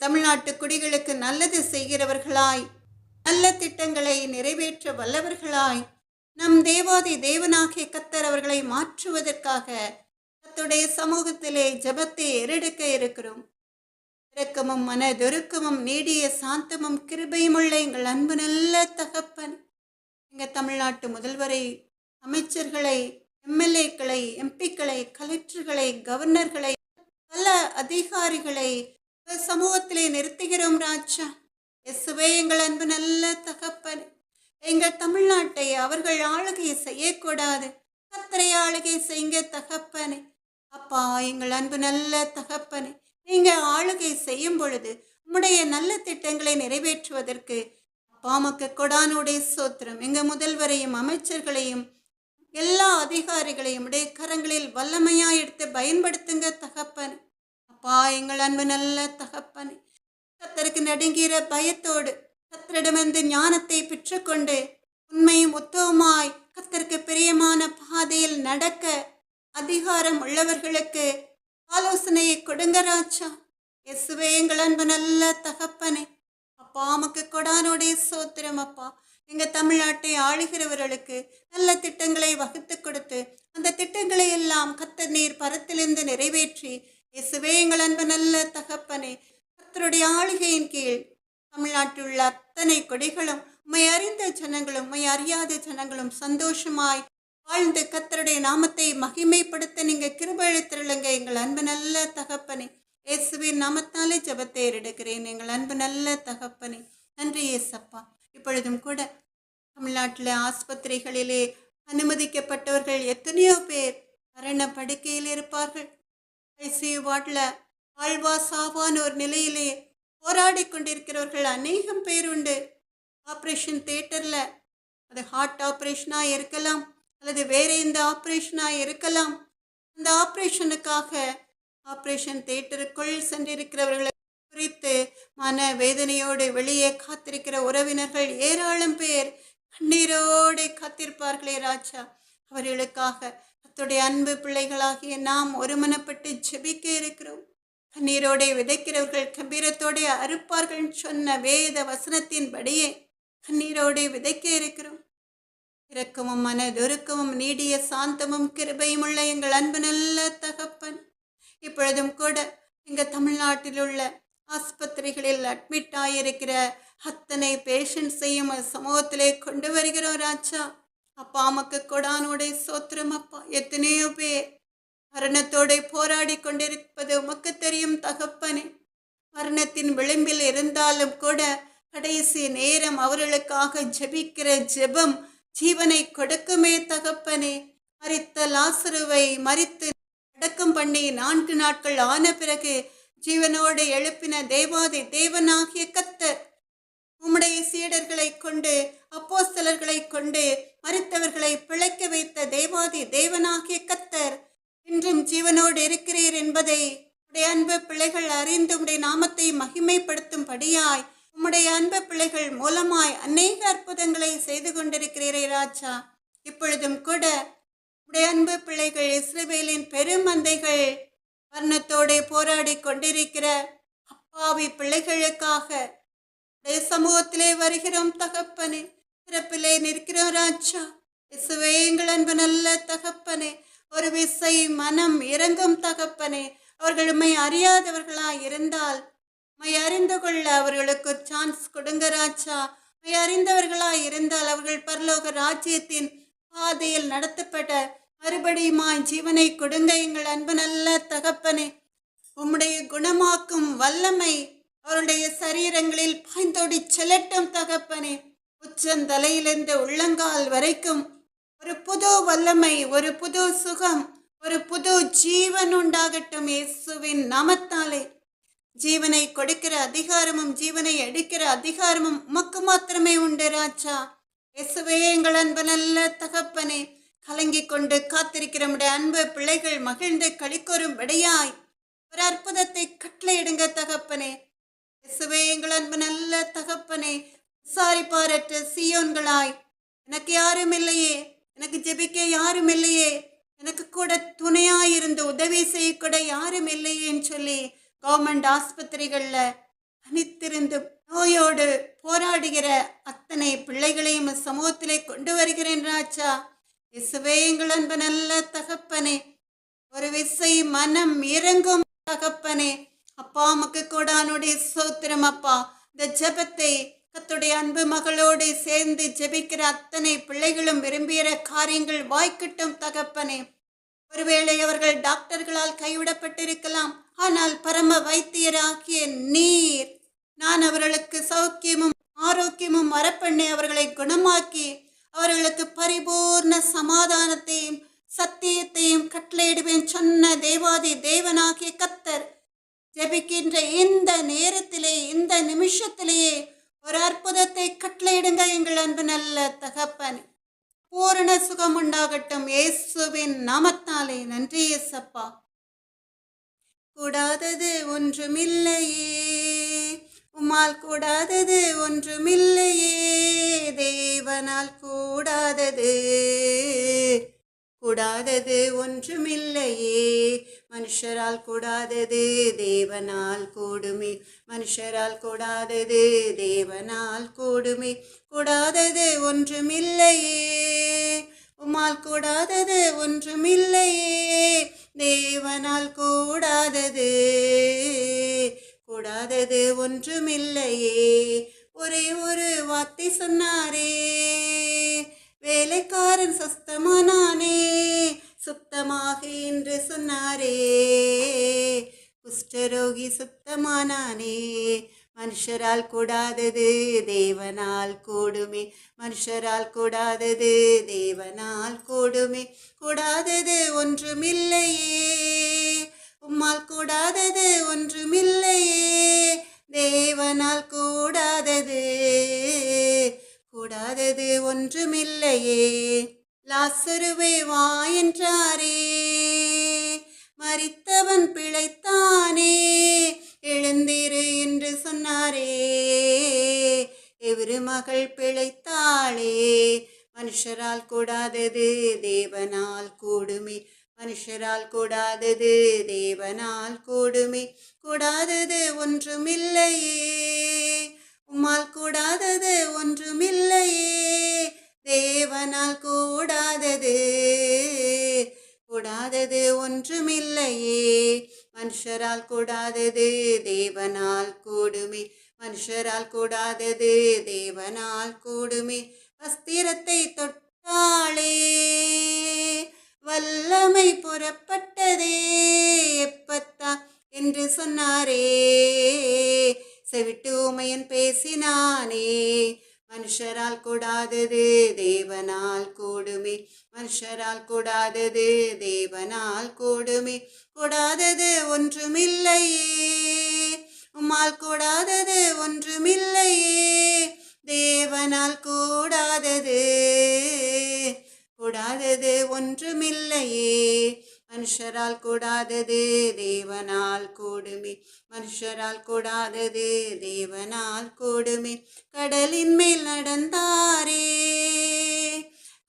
தமிழ்நாட்டு குடிகளுக்கு நல்லது செய்கிறவர்களாய், நல்ல திட்டங்களை நிறைவேற்ற வல்லவர்களாய் நம் தேவாதி தேவனாகிய கர்த்தர் அவர்களை மாற்றுவதற்காக கர்த்தருடைய சமூகத்திலே ஜெபத்தை ஏறெடுக்க இருக்கிறோம். இரக்கமும் மனதொருக்கமும் நீடிய சாந்தமும் கிருபையுமுள்ள எங்கள் அன்பு நல்ல தகப்பன், எங்கள் தமிழ்நாட்டு முதல்வரை, அமைச்சர்களை, எம்எல்ஏக்களை, எம்பிக்களை, கலெக்டர்களை, கவர்னர்களை, பல அதிகாரிகளை சமூகத்திலே நிறுத்துகிறோம் ராஜா. இயேசுவே, எங்கள் அன்பு நல்ல தகப்பன், எங்கள் தமிழ்நாட்டை அவர்கள் ஆளுகை செய்யக்கூடாது, கர்த்தரை ஆளுகை செய்யுங்க தகப்பனே. அப்பா, எங்கள் அன்பு நல்ல தகப்பனே, நீங்க ஆளுகை செய்யும் பொழுது உம்முடைய நல்ல திட்டங்களை நிறைவேற்றுவதற்கு அப்பா மக்கு கொடானுடைய சோத்திரம். எங்க முதல்வரையும் அமைச்சர்களையும் எல்லா அதிகாரிகளையும் உடைய கரங்களில் வல்லமையாய் எடுத்து பயன்படுத்துங்க தகப்பனே. அப்பா, எங்கள் அன்பு நல்ல தகப்பனே, கர்த்தருக்கு நடுங்கிற பயத்தோடு கர்த்தரிடமிருந்து ஞானத்தை பெற்றுக்கொண்டு உண்மையும் உத்தவமாய் கர்த்தருக்கு பிரியமான பாதையில் நடக்க அதிகாரம் உள்ளவர்களுக்கு ஆலோசனையை கொடுங்க ராஜா. இயேசுவே, எங்கள் அன்பு நல்ல தகப்பனே, அப்பா மக்கு கொடானுடைய சோத்திரம். அப்பா, எங்க தமிழ்நாட்டை ஆளுகிறவர்களுக்கு நல்ல திட்டங்களை வகுத்து கொடுத்து அந்த திட்டங்களை எல்லாம் கர்த்தர் நீர் பரத்திலிருந்து நிறைவேற்றி, இயேசுவே எங்கள் அன்பு நல்ல தகப்பனே, கர்த்தருடைய ஆளுகையின் கீழ் தமிழ்நாட்டில் உள்ள அத்தனை கொடிகளும், உம்மை அறிந்த ஜனங்களும் உம்மை அறியாத ஜனங்களும் சந்தோஷமாய் வாழ்ந்து கர்த்தருடைய நாமத்தை மகிமைப்படுத்த நீங்க கிருபை அளித்திருளுங்க எங்கள் அன்பு நல்ல தகப்பனே. இயேசுவின் நாமத்தாலே ஜெபத்தை ஏறெடுக்கிறேன் எங்கள் அன்பு நல்ல தகப்பனே. நன்றி ஏசப்பா. இப்பொழுதும் கூட தமிழ்நாட்டில் ஆஸ்பத்திரிகளிலே அனுமதிக்கப்பட்டவர்கள் எத்தனையோ பேர் மரண படுக்கையில் இருப்பார்கள். ஐசியூ வார்டில் ஆழ்வா சாவான ஒரு நிலையிலே போராடி கொண்டிருக்கிறவர்கள் அநேகம் பேர் உண்டு. ஆப்ரேஷன் தியேட்டரில், அது ஹார்ட் ஆப்ரேஷனாக இருக்கலாம் அல்லது வேறு எந்த ஆப்ரேஷனாக இருக்கலாம். அந்த ஆப்ரேஷனுக்காக ஆப்ரேஷன் தியேட்டருக்குள் சென்றிருக்கிறவர்களை குறித்து மன வேதனையோடு வெளியே காத்திருக்கிற உறவினர்கள் ஏராளம் பேர் கண்ணீரோடு காத்திருப்பார்களே ராஜா. அவர்களுக்காக கர்த்தருடைய அன்பு பிள்ளைகளாகிய நாம் ஒருமனப்பட்டு ஜெபிக்க இருக்கிறோம். கண்ணீரோടെ விதைக்கிறவர்கள் கம்பீரத்தோടെ அறுப்பார்கள் சொன்ன வேத வசனத்தின்படியே கண்ணீரோടെ விதைக்க இருக்கிறோம். இரக்கமும் மனதொருக்கமும் நீடிய சாந்தமும் கிருபையும் உள்ள எங்கள் அன்பு நல்ல தகப்பன், இப்பொழுதும் கூட எங்கள் தமிழ்நாட்டில் உள்ள ஆஸ்பத்திரிகளில் அட்மிட் ஆகியிருக்கிற அத்தனை பேஷண்ட்ஸையும் சமூகத்திலே கொண்டு வருகிறோம் ராஜா. அப்பா மக்கு கொடானுடைய சோத்திரம். அப்பா, எத்தனையோ பேர் மரணத்தோடு போராடி கொண்டிருப்பது உமக்கு தெரியும் தகப்பனே. மரணத்தின் விளிம்பில் இருந்தாலும் கூட கடைசி நேரம் அவர்களுக்காக ஜெபிக்கிற ஜெபம் ஜீவனை கொடுக்குமே தகப்பனே. மரித்த லாசருவை மரித்து அடக்கம் பண்ணி 4 நாட்கள் ஆன பிறகு ஜீவனோடு எழுப்பின தேவாதி தேவனாகிய கர்த்தர் உம்முடைய சீடர்களை கொண்டு, அப்போஸ்தலர்களை கொண்டு மரித்தவர்களை பிழைக்க வைத்த தேவாதி தேவனாகிய கர்த்தர் இன்றும் ஜீவனோடு இருக்கிறீர் என்பதை உடைய அன்பு பிள்ளைகள் அறிந்து உடைய நாமத்தை மகிமைப்படுத்தும்படியாய் உம்முடைய அன்பு பிள்ளைகள் மூலமாய் அநேக அற்புதங்களை செய்து கொண்டிருக்கிறீரே ராஜா. இப்பொழுதும் கூட உடைய அன்பு பிள்ளைகள் இஸ்ரவேலின் பெருமந்தைகள் மரணத்தோடு போராடி கொண்டிருக்கிற அப்பாவி பிள்ளைகளுக்காக உடைய சமூகத்திலே வருகிறோம் தகப்பனே. சிறப்பிலே நிற்கிறோம் ராஜா. இயேசுவே எங்கள் அன்பு நல்ல தகப்பனே, ஒரு விசை மனம் இறங்கும் தகப்பனே. அவர்கள் உம்மை அறியாதவர்களாய் இருந்தால் உம்மை அறிந்து கொள்ள அவர்களுக்கு சான்ஸ் கொடுங்க ராஜா. உம்மை அறிந்தவர்களாய் இருந்தால் அவர்கள் பரலோக ராஜ்யத்தின் பாதையில் நடத்தப்பட்ட மறுபடியுமாய் ஜீவனை கொடுங்க எங்கள் அன்பு நல்ல தகப்பனே. உம்முடைய குணமாக்கும் வல்லமை அவருடைய சரீரங்களில் பாய்ந்தோடி செல்லட்டும் தகப்பனே. உச்சந்தலையிலிருந்து உள்ளங்கால் வரைக்கும் ஒரு புது வல்லமை, ஒரு புது சுகம், ஒரு புது ஜீவன் உண்டாகட்டும் இயேசுவின் நாமத்தாலே. ஜீவனை கொடுக்கிற அதிகாரமும் ஜீவனை எடுக்கிற அதிகாரமும் உமக்கு மாத்திரமே உண்டு ராஜா. இயேசுவே எங்கள் அன்பு நல்ல தகப்பனே, கலங்கி கொண்டு காத்திருக்கிற நம்முடைய அன்பு பிள்ளைகள் மகிழ்ந்து களிக்கோரும் விடையாய் ஒரு அற்புதத்தை கட்டளையிடுங்க தகப்பனே. இயேசுவே எங்கள் அன்பு நல்ல தகப்பனே, விசாரிப்பாரற்ற சீயோன்களாய் எனக்கு யாரும் இல்லையே, எனக்கு ஜெபிக்க யாரும் இல்லையே, எனக்கு கூட துணையாயிருந்து உதவி செய்யக்கூட யாரும் இல்லையேன்னு சொல்லி கவர்மெண்ட் ஆஸ்பத்திரிகளில் தனித்திருந்து நோயோடு போராடுகிற அத்தனை பிள்ளைகளையும் சமூகத்திலே கொண்டு வருகிறேன் ராஜா. இயேசுவே எங்கள் அன்பு நல்ல தகப்பனே, ஒரு விசை மனம் இறங்கும் தகப்பனே. அப்பா உமக்கு கோடானுடைய ஸ்தோத்திரம் அப்பா. இந்த ஜெபத்தை கர்த்தருடைய அன்பு மகளோடு சேர்ந்து ஜெபிக்கிற அத்தனை பிள்ளைகளும் விரும்புகிற காரியங்கள் வாய்க்கட்டும் தகப்பனே. ஒருவேளை அவர்கள் டாக்டர்களால் கைவிடப்பட்டிருக்கலாம், ஆனால் பரம வைத்தியராகிய நீர் நான் அவர்களுக்கு சௌக்கியமும் ஆரோக்கியமும் வரப்பண்ணி அவர்களை குணமாக்கி அவர்களுக்கு பரிபூர்ண சமாதானத்தையும் சத்தியத்தையும் கட்டளையிடுவேன் சொன்ன தேவாதி தேவனாகிய கர்த்தர் ஜெபிக்கின்ற இந்த நேரத்திலே, இந்த நிமிஷத்திலேயே ஒரு அற்புதத்தை கட்டளையிடுங்க எங்கள் அன்பு நல்ல தகப்பன். பூரண சுகம் உண்டாகட்டும் இயேசுவின் நாமத்தாலே. நன்றி இயேசப்பா. கூடாதது ஒன்றுமில்லையே, உம்மால் கூடாதது ஒன்றுமில்லையே, தேவனால் கூடாதது கூடாதது ஒன்றுமில்லையே, மனுஷரால் கூடாதது தேவனால் கூடுமே, மனுஷரால் கூடாதது தேவனால் கூடுமே, கூடாதது ஒன்றுமில்லையே, உம்மால் கூடாதது ஒன்றுமில்லையே, தேவனால் கூடாதது கூடாதது ஒன்றுமில்லையே. ஒரே ஒரு வார்த்தை சொன்னாரே, வேலைக்காரன் சுத்தமானானே, சுத்தமாக என்று சொன்னாரே, குஷ்டரோகி சுத்தமானானே, மனுஷரால் கூடாதது தேவனால் கூடுமே, மனுஷரால் கூடாதது தேவனால் கூடுமே, கூடாதது ஒன்றுமில்லையே, உம்மால் கூடாதது ஒன்றுமில்லையே, தேவனால் கூடாதது கூடாதது ஒன்றுமில்லையே. லாசருவே வா என்றாரே, மரித்தவன் பிழைத்தானே, எழுந்திரு என்று சொன்னாரே, எவரு மகள் பிழைத்தாளே, மனுஷரால் கூடாதது தேவனால் கூடுமே, மனுஷரால் கூடாதது தேவனால் கூடுமே, கூடாதது ஒன்றுமில்லையே, உம்மால் கூடாதது ஒன்றுமில்லையே, தேவனால் கூடாதது கூடாதது ஒன்றுமில்லையே, மனுஷரால் கூடாதது தேவனால் கூடுமே, மனுஷரால் கூடாதது தேவனால் கூடுமே. வஸ்திரத்தை தொட்டாளே, வல்லமை புறப்பட்டதே, எப்பத்தா என்று சொன்னாரே, செவிட்டு ஊமையன் பேசினானே, மனுஷரால் கூடாதது தேவனால் கூடுமே, மனுஷரால் கூடாதது தேவனால் கூடுமே, கூடாதது ஒன்றுமில்லையே, உம்மால் கூடாதது ஒன்றுமில்லையே, தேவனால் கூடாதது கூடாதது ஒன்றுமில்லையே, மனுஷரால் கூடாதது தேவனால் கூடுமே. மனுஷரால் கூடாதது தேவனால் கூடுமே. கடலின் மேல் நடந்தாரே,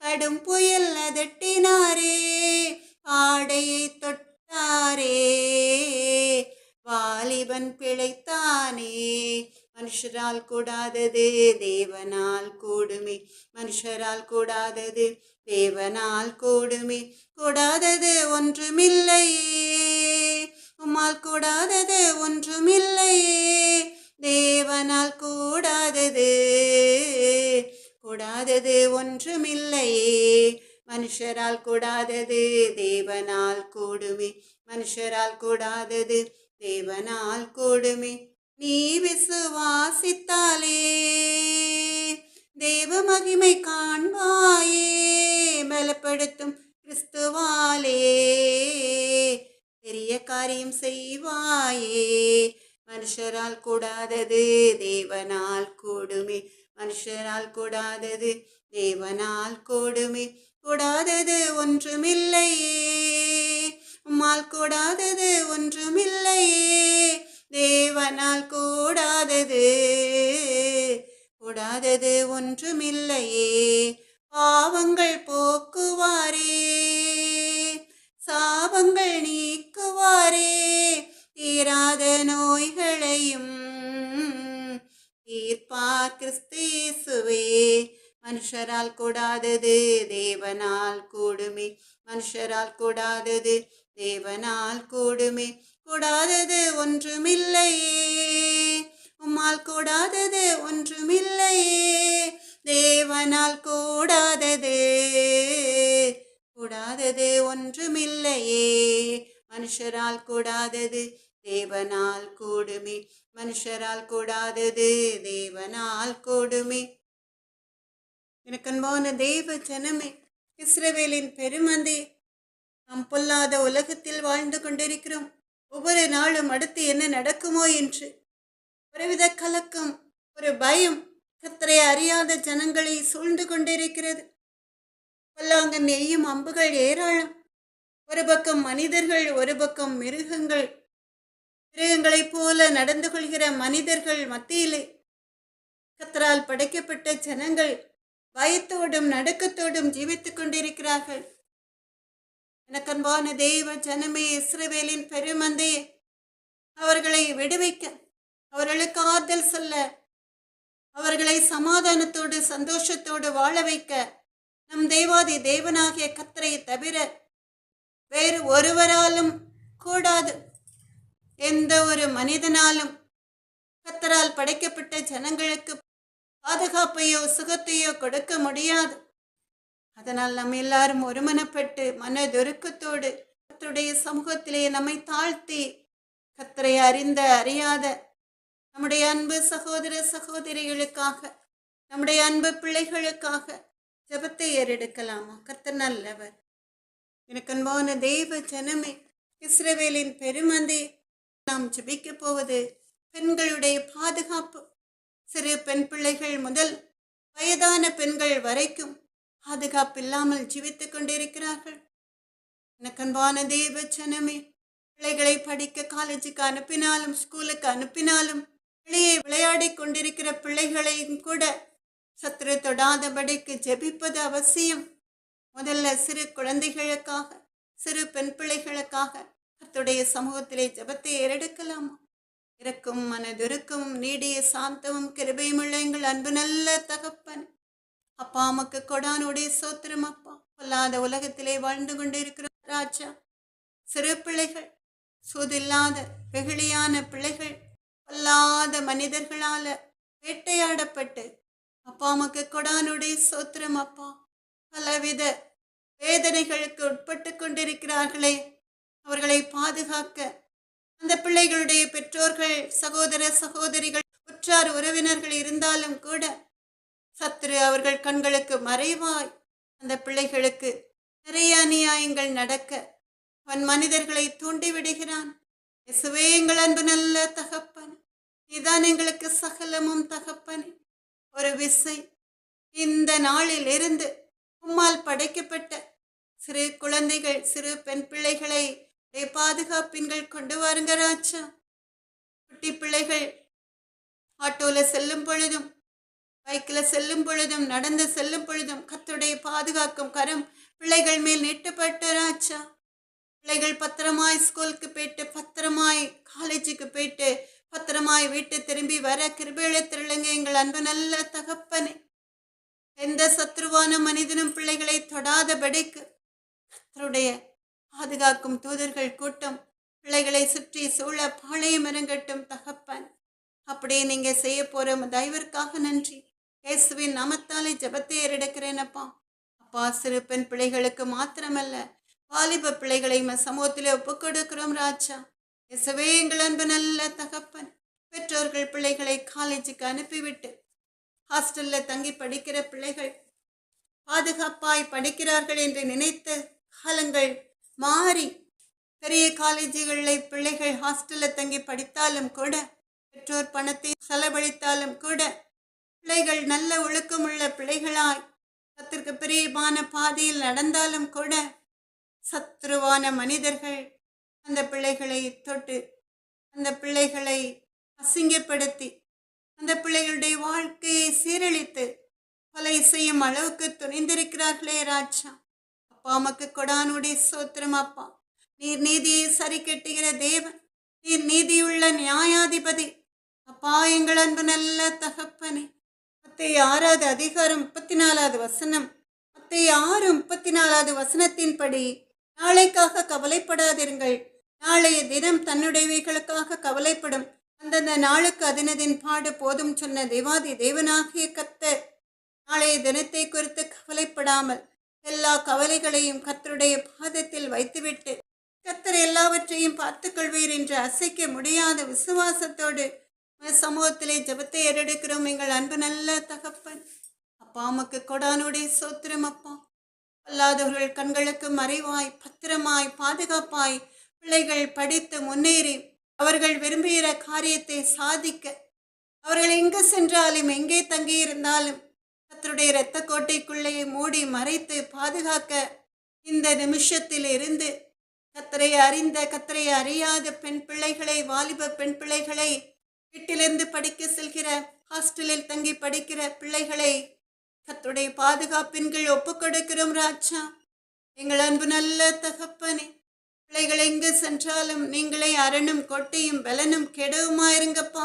கடும் புயல் அதட்டினாரே, ஆடையை தொட்டாரே, வாலிபன் பிழைத்தானே. மனுஷரால் கூடாதது தேவனால் கூடுமே. மனுஷரால் கூடாதது தேவனால் கூடுமே. கூடாதது ஒன்றுமில்லையே, உம்மால் கூடாதது ஒன்றுமில்லையே. தேவனால் கூடாதது கூடாதது ஒன்றுமில்லையே. மனுஷரால் கூடாதது தேவனால் கூடுமே. மனுஷரால் கூடாதது தேவனால் கூடுமே. நீ விசுவாசித்தாலே தேவ மகிமை காண்பாயே, பலப்படுத்தும் கிறிஸ்துவாலே பெரிய காரியம் செய்வாயே. மனுஷரால் கூடாதது தேவனால் கூடுமே. மனுஷரால் கூடாதது தேவனால் கூடுமே. கூடாதது ஒன்றுமில்லையே, உம்மால் கூடாதது ஒன்றுமில்லையே. தேவனால் கூடாதது கூடாதது ஒன்றுமில்லையே. பாவங்கள் போக்குவாரே, சாபங்கள் நீக்குவாரே, தீராத நோய்களையும் தீர்ப்பார் கிறிஸ்து இயேசுவே. மனுஷரால் கூடாதது தேவனால் கூடுமே. மனுஷரால் கூடாதது தேவனால் கூடுமே. கூடாதது ஒன்றுமில்லையே, உம்மால் கூடாதது ஒன்றுமில்லையே. தேவனால் கூடாதது கூடாதது ஒன்றுமில்லையே. மனுஷரால் கூடாதது தேவனால் கூடுமே. மனுஷரால் கூடாதது தேவனால் கூடுமே. எனக்கு அன்பான தேவ ஜனமே, இஸ்ரவேலின் பெருமந்தே, நாம் பொல்லாத உலகத்தில் வாழ்ந்து கொண்டிருக்கிறோம். ஒவ்வொரு நாளும் அடுத்து என்ன நடக்குமோ என்று ஒருவித கலக்கம், ஒரு பயம் கர்த்தரை அறியாத ஜனங்களை சூழ்ந்து கொண்டிருக்கிறது. பல்லாங்கன் எய்யும் அம்புகள் ஏராளம். ஒரு பக்கம் மனிதர்கள், ஒரு பக்கம் மிருகங்கள். மிருகங்களைப் போல நடந்து கொள்கிற மனிதர்கள் மத்தியிலே கர்த்தரால் படைக்கப்பட்ட ஜனங்கள் பயத்தோடும் நடுக்கத்தோடும் ஜீவித்துக் கொண்டிருக்கிறார்கள். எனக்கு அன்பான தெய்வ ஜனமே, இஸ்ரவேலின் பெருமந்தையே, அவர்களை விடுவிக்க, அவர்களுக்கு ஆறுதல் சொல்ல, அவர்களை சமாதானத்தோடு சந்தோஷத்தோடு வாழ வைக்க நம் தேவாதி தேவனாகிய கர்த்தரை தவிர வேறு ஒருவராலும் கூடாது. எந்த ஒரு மனிதனாலும் கர்த்தரால் படைக்கப்பட்ட ஜனங்களுக்கு பாதுகாப்பையோ சுகத்தையோ கொடுக்க முடியாது. அதனால் நம்ம எல்லாரும் ஒருமனப்பட்டு மனதொருக்கத்தோடு கர்த்தருடைய சமூகத்திலே நம்மை தாழ்த்தி கர்த்தரை அறிந்த அறியாத நம்முடைய அன்பு சகோதர சகோதரிகளுக்காக, நம்முடைய அன்பு பிள்ளைகளுக்காக ஜெபத்தை ஏறெடுக்கலாமா? கர்த்தர் நல்லவர். எனக்கு அன்பான தெய்வ ஜனமே, இஸ்ரவேலின் பெருமந்தே, நாம் ஜெபிக்க போவது பெண்களுடைய பாதுகாப்பு. சிறு பெண் பிள்ளைகள் முதல் வயதான பெண்கள் வரைக்கும் பாதுகாப்பில்லாமல் ஜீவித்துக் கொண்டிருக்கிறார்கள். எனக்கு அன்பான தேவ ஜனமே, பிள்ளைகளை படிக்க காலேஜுக்கு அனுப்பினாலும் ஸ்கூலுக்கு அனுப்பினாலும் வெளியே விளையாடி கொண்டிருக்கிற பிள்ளைகளையும் கூட சத்துரு தொடாதபடிக்கு ஜெபிப்பது அவசியம். முதல்ல சிறு குழந்தைகளுக்காக, சிறு பெண் பிள்ளைகளுக்காக கர்த்தருடைய சமூகத்திலே ஜெபத்தை ஏறெடுக்கலாமா? இருக்கும் மனதுருக்கும் நீடிய சாந்தமும் கிருபையுமுள்ள எங்கள் அன்பு நல்ல தகப்பன் அப்பா, அம்மாக்கு கொடானுடைய சோத்திரம் அப்பா. பொல்லாத உலகத்திலே வாழ்ந்து கொண்டு இருக்கிற ராஜா, சிறு பிள்ளைகள், சூதில்லாத வெகுளியான பிள்ளைகள், பொல்லாத மனிதர்களால வேட்டையாடப்பட்டு அப்பா அம்மாக்கு கொடானுடைய சோத்திரம் அப்பா, பலவித வேதனைகளுக்கு உட்பட்டு கொண்டிருக்கிறார்களே, அவர்களை பாதுகாக்க அந்த பிள்ளைகளுடைய பெற்றோர்கள், சகோதர சகோதரிகள், உற்றார் உறவினர்கள் இருந்தாலும் கூட சத்துரு அவர்கள் கண்களுக்கு மறைவாய் அந்த பிள்ளைகளுக்கு நிறைய அநியாயங்கள் நடக்க அவன் மனிதர்களை தூண்டிவிடுகிறான். இயேசுவே, எங்கள் அன்பு நல்ல தகப்பன், நீதான் எங்களுக்கு சகலமும் தகப்பன். ஒரு விசை இந்த நாளில் இருந்து உம்மால் படைக்கப்பட்ட சிறு குழந்தைகள், சிறு பெண் பிள்ளைகளை பாதுகாப்பின்கள் கொண்டு வாருங்க ராஜா. குட்டி பிள்ளைகள் ஆட்டோல செல்லும் பொழுதும், பைக்கில் செல்லும் பொழுதும், நடந்து செல்லும் பொழுதும் கர்த்தருடைய பாதுகாக்கும் கரம் பிள்ளைகள் மேல் நீட்டப்பட்ட ராஜா. பிள்ளைகள் பத்திரமாய் ஸ்கூலுக்கு போயிட்டு, பத்திரமாய் காலேஜுக்கு போயிட்டு, பத்திரமாய் வீட்டு திரும்பி வர கிருபையில திருளுங்க எங்கள் அன்பு நல்ல தகப்பனே. எந்த சத்ருவான மனிதனும் பிள்ளைகளை தொடாதபடிக்கு கர்த்தருடைய பாதுகாக்கும் தூதர்கள் கூட்டம் பிள்ளைகளை சுற்றி சூழ பாளையம் இறங்கட்டும் தகப்பன். அப்படியே நீங்க செய்ய போற தயவிற்காக நன்றி. இயேசுவின் நாமத்தாலே ஜெபத்தை ஏறெடுக்கிறேன் அப்பா. அப்பா, சிறு பெண் பிள்ளைகளுக்கு மாத்திரமல்ல, வாலிப பிள்ளைகளை சமூகத்திலே ஒப்புக் கொடுக்கிறோம் ராஜா. இயேசுவே எங்கள் அன்பு நல்ல தகப்பன். பெற்றோர்கள் பிள்ளைகளை காலேஜுக்கு அனுப்பிவிட்டு ஹாஸ்டல்ல தங்கி படிக்கிற பிள்ளைகள் பாதுகாப்பாய் படிக்கிறார்கள் என்று நினைத்த காலங்கள் மாறி, பெரிய காலேஜுகளில் பிள்ளைகள் ஹாஸ்டல்ல தங்கி படித்தாலும் கூட, பெற்றோர் பணத்தை செலவழித்தாலும் கூட, பிள்ளைகள் நல்ல ஒழுக்கமுள்ள பிள்ளைகளாய் கர்த்தருக்கு பிரியமான பாதையில் நடந்தாலும் கூட, சத்ருவான மனிதர்கள் அந்த பிள்ளைகளை தொட்டு, அந்த பிள்ளைகளை அசிங்கப்படுத்தி, அந்த பிள்ளைகளுடைய வாழ்க்கையை சீரழித்து கொலை செய்யும் அளவுக்கு துணிந்திருக்கிறார்களே ராஜா. அப்பா, உமக்கு கொடானுடைய சோத்திரம் அப்பா. நீர் நீதியை சரி கட்டுகிற தேவன், நீர் நீதியுள்ள நியாயாதிபதி அப்பா. எங்கள் அன்பு நல்ல தகப்பனே. மத்தேயு 6வது அதிகாரம் 34வது வசனம். மத்தேயு 6:34 வசனத்தின்படி, நாளைக்காக கவலைப்படாதிருங்கள், நாளைய தினம் தன்னுடையவைகளுக்காக கவலைப்படும், அந்தந்த நாளுக்கு அதினதின் பாடு போதும் சொன்ன தேவாதி தேவனாகிய கர்த்தர் நாளைய தினத்தை குறித்து கவலைப்படாமல் எல்லா கவலைகளையும் கர்த்தருடைய பாதத்தில் வைத்துவிட்டு, கர்த்தர் எல்லாவற்றையும் பார்த்துக் கொள்வீர் என்று அசைக்க முடியாத விசுவாசத்தோடு சமூகத்திலே ஜெபத்தை ஏறெடுக்கிறோம் எங்கள் அன்பு நல்ல தகப்பன். அப்பா, உமக்கு கொடானுடைய சோத்திரம் அப்பா. அல்லாதவர்கள் கண்களுக்கு மறைவாய், பத்திரமாய், பாதுகாப்பாய் பிள்ளைகள் படித்து முன்னேறி அவர்கள் விரும்புகிற காரியத்தை சாதிக்க, அவர்கள் எங்கு சென்றாலும் எங்கே தங்கியிருந்தாலும் கர்த்தருடைய இரத்த கோட்டைக்குள்ளே மூடி மறைத்து பாதுகாக்க இந்த நிமிஷத்தில் இருந்து கர்த்தரை அறிந்த, கர்த்தரை அறியாத பெண் பிள்ளைகளை, வாலிப பெண் பிள்ளைகளை, வீட்டிலிருந்து படிக்க செல்கிற, ஹாஸ்டலில் தங்கி படிக்கிற பிள்ளைகளை கர்த்தருடைய பாதுகாப்பின் கீழ் ஒப்புக் கொடுக்கிறோம் ராஜா. எங்கள் அன்பு நல்ல தகப்பனே. பிள்ளைகள் எங்கு சென்றாலும் நீங்களே அரணும் கொட்டையும் பலனும் கெடவுமாயிருங்கப்பா.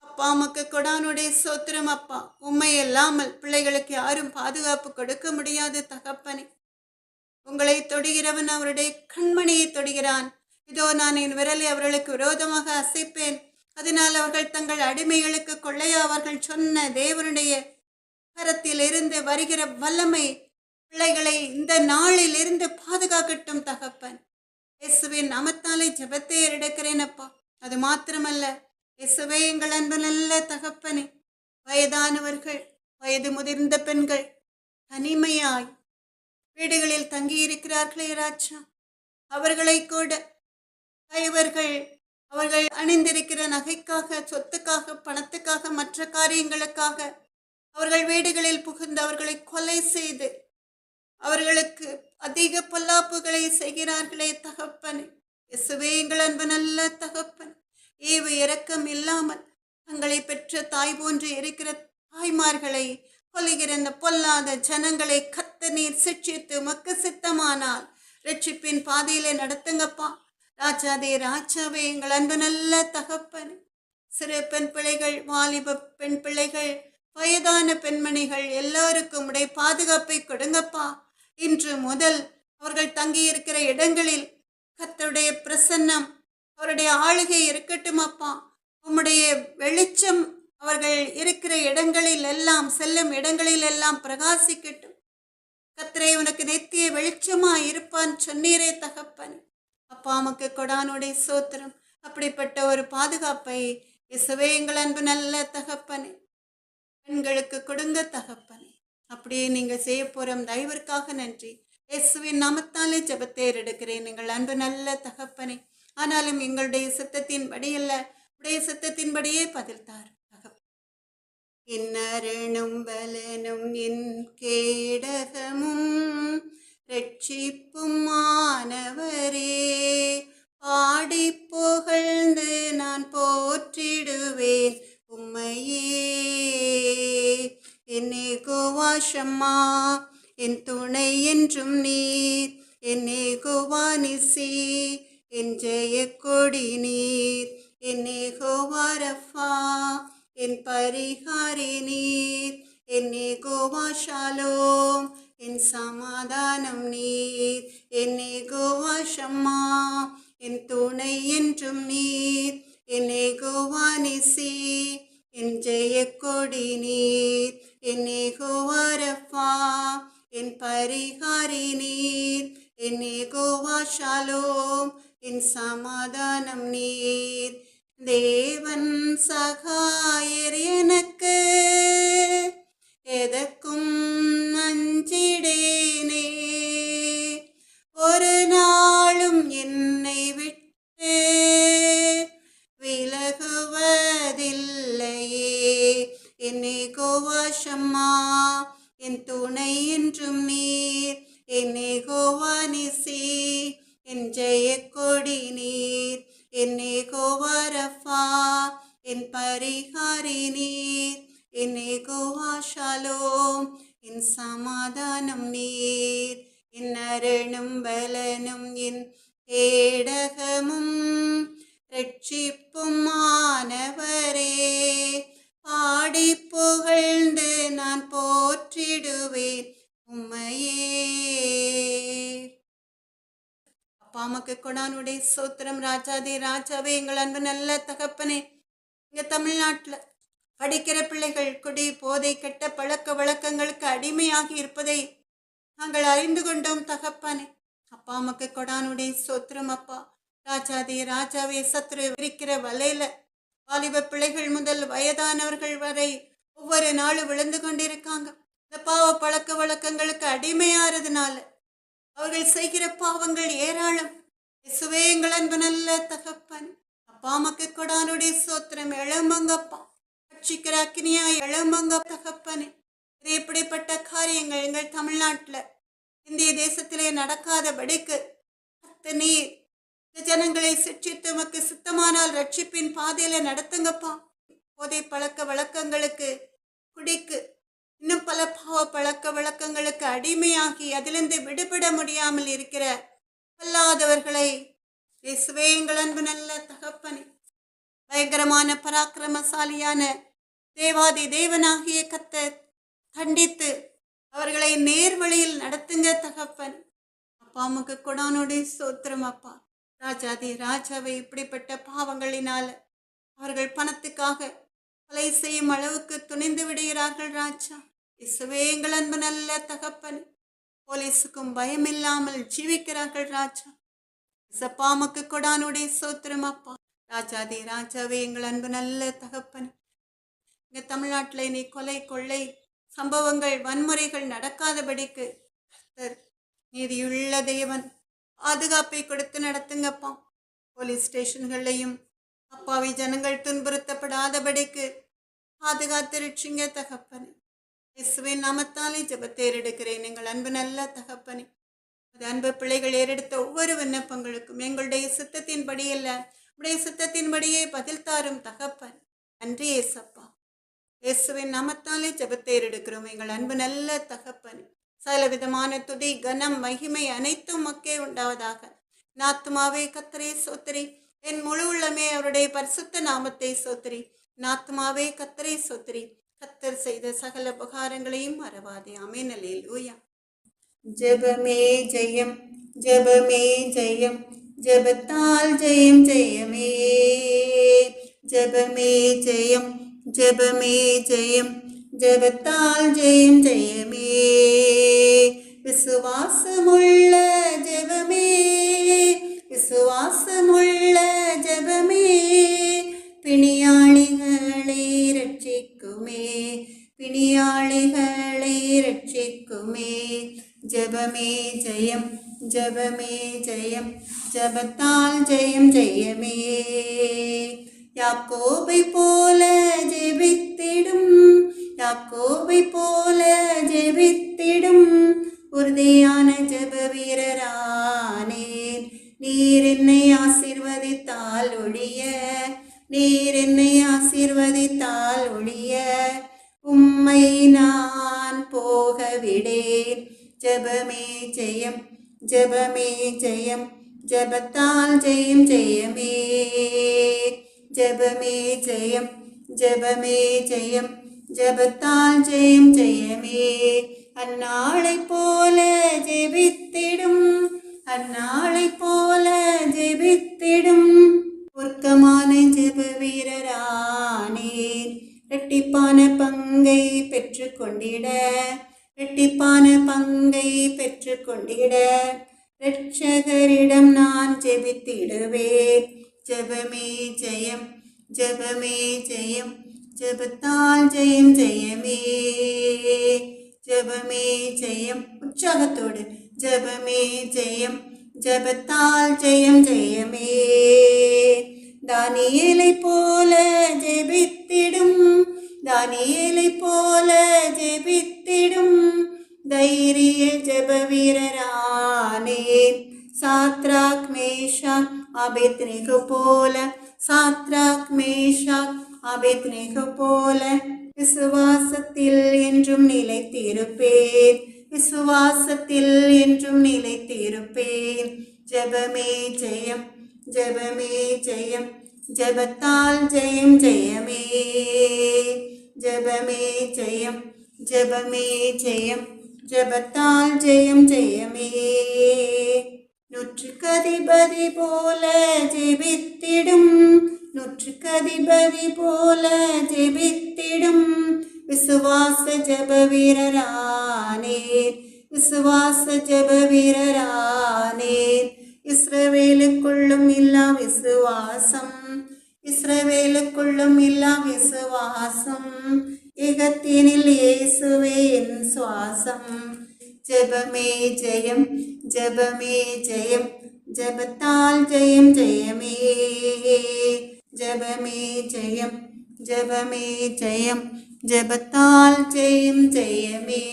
அப்பா, உமக்கு கொடானுடைய சோத்திரம் அப்பா. உண்மை இல்லாமல் பிள்ளைகளுக்கு யாரும் பாதுகாப்பு கொடுக்க முடியாது தகப்பனே. உங்களை தொடுகிறவன் அவருடைய கண்மணியை தொடுகிறான். இதோ நான் என் விரலை அவர்களுக்கு விரோதமாக அசைப்பேன், அதனால் அவர்கள் தங்கள் அடிமைகளுக்கு கொள்ளையாவார்கள் சொன்ன தேவனுடைய கரத்தில் இருந்து வருகிற வல்லமை பிள்ளைகளை இந்த நாளில் இருந்து பாதுகாக்கட்டும் தகப்பன். இயேசுவின் நாமத்தாலே ஜெபத்தை ஏறெடுக்கிறேன் அப்பா. அது மாத்திரமல்ல இயேசுவே, எங்கள் அன்பு நல்ல தகப்பனே. வயதானவர்கள், வயது முதிர்ந்த பெண்கள் தனிமையாய் வீடுகளில் தங்கி இருக்கிறார்களே ராஜா, அவர்களை கூட கைவர்கள் அவர்கள் அணிந்திருக்கிற நகைக்காக, சொத்துக்காக, பணத்துக்காக, மற்ற காரியங்களுக்காக அவர்கள் வீடுகளில் புகுந்து அவர்களை கொலை செய்து அவர்களுக்கு அதிக பொல்லாப்புகளை செய்கிறார்களே தகப்பனே. இயேசுவே, எங்கள் அன்பு நல்ல தகப்பன். ஈவு இரக்கம் இல்லாமல் தங்களை பெற்ற தாய் போன்று இருக்கிற தாய்மார்களை கொல்லுகிற இந்த பொல்லாத ஜனங்களை கர்த்தர் நீர் சிட்சித்து உமக்கு சித்தமானால் ரட்சிப்பின் பாதையிலே நடத்துங்கப்பா. ராஜாதே ராஜாவே, எங்கள் அன்பு நல்ல தகப்பன். சிறு பெண் பிள்ளைகள், வாலிப பெண் பிள்ளைகள், வயதான பெண்மணிகள் எல்லாருக்கும் உடைய பாதுகாப்பை கொடுங்கப்பா. இன்று முதல் அவர்கள் தங்கியிருக்கிற இடங்களில் கர்த்தருடைய பிரசன்னம், அவருடைய ஆளுகை இருக்கட்டும் அப்பா. உம்முடைய வெளிச்சம் அவர்கள் இருக்கிற இடங்களில் எல்லாம், செல்லும் இடங்களில் எல்லாம் பிரகாசிக்கட்டும். கர்த்தரே, உனக்கு நித்திய வெளிச்சமாய் இருப்பான் சொன்னீரே தகப்பன். அப்பா, உமக்கு கொடானுடைய சோத்திரம். அப்படிப்பட்ட ஒரு பாதுகாப்பை இயேசுவே, எங்கள் அன்பு நல்ல தகப்பனே, பெண்களுக்கு கொடுங்க தகப்பனே. அப்படியே நீங்க செய்ய போற தயவிற்காக நன்றி. இயேசுவின் நாமத்தாலே ஜெபத்தை எடுக்கிறேன் எங்கள் அன்பு நல்ல தகப்பனே. ஆனாலும் எங்களுடைய சித்தத்தின்படி அல்ல, உடைய சித்தத்தின்படியே பதில் தார் தகப்பன். என் அரணும் பலனும் என் கேடகமும் ரட்சிப்புமானவரே. பாடி புகழ்ந்து நான் போற்றிடுவேன் உம்மையே. என்னே கோவாஷம்மா என் துணை என்றும் நீர், என்னே கோவானிசி என் ஜெய கொடி நீர், என்னே கோவாரஃபா என் பரிகாரி நீர், என்னே கோவாஷாலோம் என் சமாதானம் நீர், என்னே கோவாஷம்மா என் துணை என்றும் நீர், என்னே கோவானிசி என் ஜெய கொடி நீர், என்னே கோவாரஃபா என் பரிகாரி நீர், என்னே கோவாஷாலோம் என் சமாதானம் நீர். தேவன் சகாயர் எனக்கு, எதற்கும் அஞ்சிடேனே. ஒரு நாளும் என்னை விட்டு விலகுவதில்லையே. என்னே கோவாஷம்மா என் துணை என்றும் நீர், என்னே கோவானிசி என் ஜெய கொடி நீர், என்னே கோவாரஃபா என் பரிகாரி நீர், என்னே கோவாஷாலோம் என் சமாதானம் நீர். என் அரணும் பலனும் என் கேடகமும் ரட்சிப்புமானவரே. பாடி புகழ்ந்து நான் போற்றிடுவேன் உம்மையே. அப்பா அம்மாக்கு கொடானுடைய சோத்திரம். ராஜாதே ராஜாவே, எங்கள் அன்பு நல்ல தகப்பனே, இங்க தமிழ்நாட்டில் படிக்கிற பிள்ளைகள் குடி போதை கெட்ட பழக்க வழக்கங்களுக்கு அடிமையாகி இருப்பதை நாங்கள் அறிந்து கொண்டோம் தகப்பனே. அப்பா அம்மாக்கு கொடானுடைய சோத்திரம். அப்பா ராஜாதே ராஜாவே, சத்ரு விரிக்கிற வலையில வாலிப பிள்ளைகள் முதல் வயதானவர்கள் வரை ஒவ்வொரு நாளும் விழுந்து கொண்டிருக்காங்க. இந்த பாவ பழக்க வழக்கங்களுக்கு அடிமையாறதுனால அவர்கள் செய்கிற பாவங்கள் ஏராளம். இயேசுவே, எங்கள் அன்பு நல்ல தகப்பன், அப்பா அம்மாக்கு கொடானுடைய சோத்திரம். எழும்பங்கப்பா, ரட்சிக்கிற அக்கினியா எழும்பங்க தகப்பனே. இது எப்படிப்பட்ட காரியங்கள் எங்கள் தமிழ்நாட்டில் இந்திய தேசத்திலே நடக்காதபடிக்கு நீர் இந்த ஜனங்களை சிற்றித்து உமக்கு சுத்தமானால் ரட்சிப்பின் பாதையில நடத்துங்கப்பா. போதை பழக்க வழக்கங்களுக்கு, குடிக்கு, இன்னும் பல பாவ பழக்க வழக்கங்களுக்கு அடிமையாகி அதிலிருந்து விடுபட முடியாமல் இருக்கிற அல்லாதவர்களை இயேசுவே, எங்கள் அன்பு நல்ல தகப்பனே, பயங்கரமான பராக்கிரமசாலியான தேவாதி தேவனாகிய கர்த்தர் கண்டித்து அவர்களை நேர்வழியில் நடத்துங்க தகப்பன். அப்பா அம்மாக்கு கொடானுடைய சோத்திரம். அப்பா ராஜாதி ராஜாவை இப்படிப்பட்ட பாவங்களினால அவர்கள் பணத்துக்காக கொலை செய்யும் அளவுக்கு துணிந்து விடுகிறார்கள் ராஜா. இயேசுவே, எங்கள் அன்பு நல்ல தகப்பன், போலீஸுக்கும் பயம் இல்லாமல் ஜீவிக்கிறார்கள் ராஜா. இசப்பா அம்மாக்கு கொடானுடைய சோத்திரம். அப்பா ராஜாதி ராஜாவே, எங்கள் அன்பு நல்ல தகப்பன், இங்க தமிழ்நாட்டில் நீ கொலை கொள்ளை சம்பவங்கள் வன்முறைகள் நடக்காதபடிக்கு கர்த்தர் நீதியுள்ள தேவன் பாதுகாப்பை கொடுத்து நடத்துங்கப்பா. போலீஸ் ஸ்டேஷன்கள்லையும் அப்பாவி ஜனங்கள் துன்புறுத்தப்படாதபடிக்கு பாதுகாத்து ரட்சிங்க தகப்பனே. இயேசுவின் நாமத்தாலே ஜெபத்தை ஏறெடுக்கிறேன் எங்கள் அன்பு நல்ல தகப்பனே. அது அன்பு பிள்ளைகள் ஏறெடுத்த ஒவ்வொரு விண்ணப்பங்களுக்கும் எங்களுடைய சித்தத்தின்படி அல்ல, உடைய சித்தத்தின்படியே பதில் தாரும் தகப்பன். நன்றி ஏசப்பா. இயேசுவின் நாமத்தாலே ஜெபத்தை ஏறெடுக்கிறோம் எங்கள் அன்பு நல்ல தகப்பனே. சகல விதமான துதி கனம் மகிமை அனைத்தும் மக்கே உண்டாவதாக. நாத்துமாவே கத்தரே சோத்திரி, என் முழு உள்ளமே அவருடைய பரிசுத்த நாமத்தை சோத்திரி. நாத்துமாவே கத்தரே சோத்திரி, கத்தர் செய்த சகல உபகாரங்களையும் மறவாதே. ஆமென். அல்லேலூயா. ஜெபமே ஜெயம், ஜெபமே ஜெயம், ஜெபத்தால் ஜெயம் ஜெயமே. ஜெபமே ஜெயம், ஜெபமே ஜெயம், ஜெபத்தால் ஜெயம் ஜெயமே. விசுவாசமுள்ள ஜெபமே, விசுவாசமுள்ள ஜெபமே, பிணியாளிகளை ரட்சிக்குமே, பிணியாளிகளை ரட்சிக்குமே. ஜெபமே ஜெயம், ஜெபமே ஜெயம், ஜெபத்தால் ஜெயம் ஜெயமே. யாக்கோபை போல ஜெபித்திடும், யாக்கோபை போல ஜெபித்திடும் உறுதியான ஜெப வீரரானேன். நீர் என்னை ஆசீர்வதித்தால் ஒழிய, நீர் என்னை ஆசீர்வதித்தால் ஒழிய உம்மை நான் போக விடேன். ஜெபமே ஜெயம், ஜெபமே ஜெயம், ஜெபத்தால் ஜெயம் ஜெயமே. ஜெபமே ஜெயம், ஜெபமே ஜெயம், ஜெபத்தால் ஜெயம் ஜெயமே. அந்நாளை போல ஜெபித்திடும், அந்நாளை போல ஜெபித்திடும் உருக்கமான ஜெப வீரரானேன். இரட்டிப்பான பங்கை பெற்று கொண்டிட, இரட்டிப்பான பங்கை பெற்று கொண்டிட இரட்சகரிடம் நான் ஜெபித்திடுவேன். ஜெபமே ஜெயம், ஜெபமே ஜெயம், ஜெபத்தால் ஜெயம் ஜெயமே. ஜெபமே ஜெயம், உற்சாகத்தோடு ஜெபமே ஜெயம், ஜெபத்தால் ஜெயம் ஜெயமே. தானியேலை போல ஜெபித்திடும், தானியேலை போல ஜெபித்திடும் தைரிய ஜெப வீரரானேன். சாத்ராக் மேஷாக் ஆபேத்நேகோ போல, சாத்ராக் மேஷாக் ஆபேத்நேகோ போல விசுவாசத்தில் என்றும் நிலைத்திருப்பேன், விசுவாசத்தில் என்றும் நிலைத்திருப்பேன். ஜெபமே ஜெயம், ஜெபமே ஜெயம், ஜெபத்தால் ஜெயம் ஜெயமே. ஜெபமே ஜெயம், ஜெபமே ஜெயம், ஜெபத்தால் ஜெயம் ஜெயமே. நூற்றுக்கு அதிபதி போல ஜெபித்திடும், நூற்றுக்கு அதிபதி போல ஜெபித்திடும் விசுவாச ஜெப வீரரானேன், விசுவாச ஜெப வீரரானேன். இஸ்ரவேலுக்குள்ளும் இல்லா விசுவாசம், இஸ்ரவேலுக்குள்ளும் இல்லா விசுவாசம் ஏகத்தினில் இயேசுவே என் சுவாசம். ஜெபமே ஜெயம், ஜெபமே ஜெயம், ஜெபத்தால் ஜெயம் ஜெயமே. ஜெபமே ஜெயம், ஜெபமே ஜெயம், ஜெபத்தால் ஜெயம் ஜெயமே.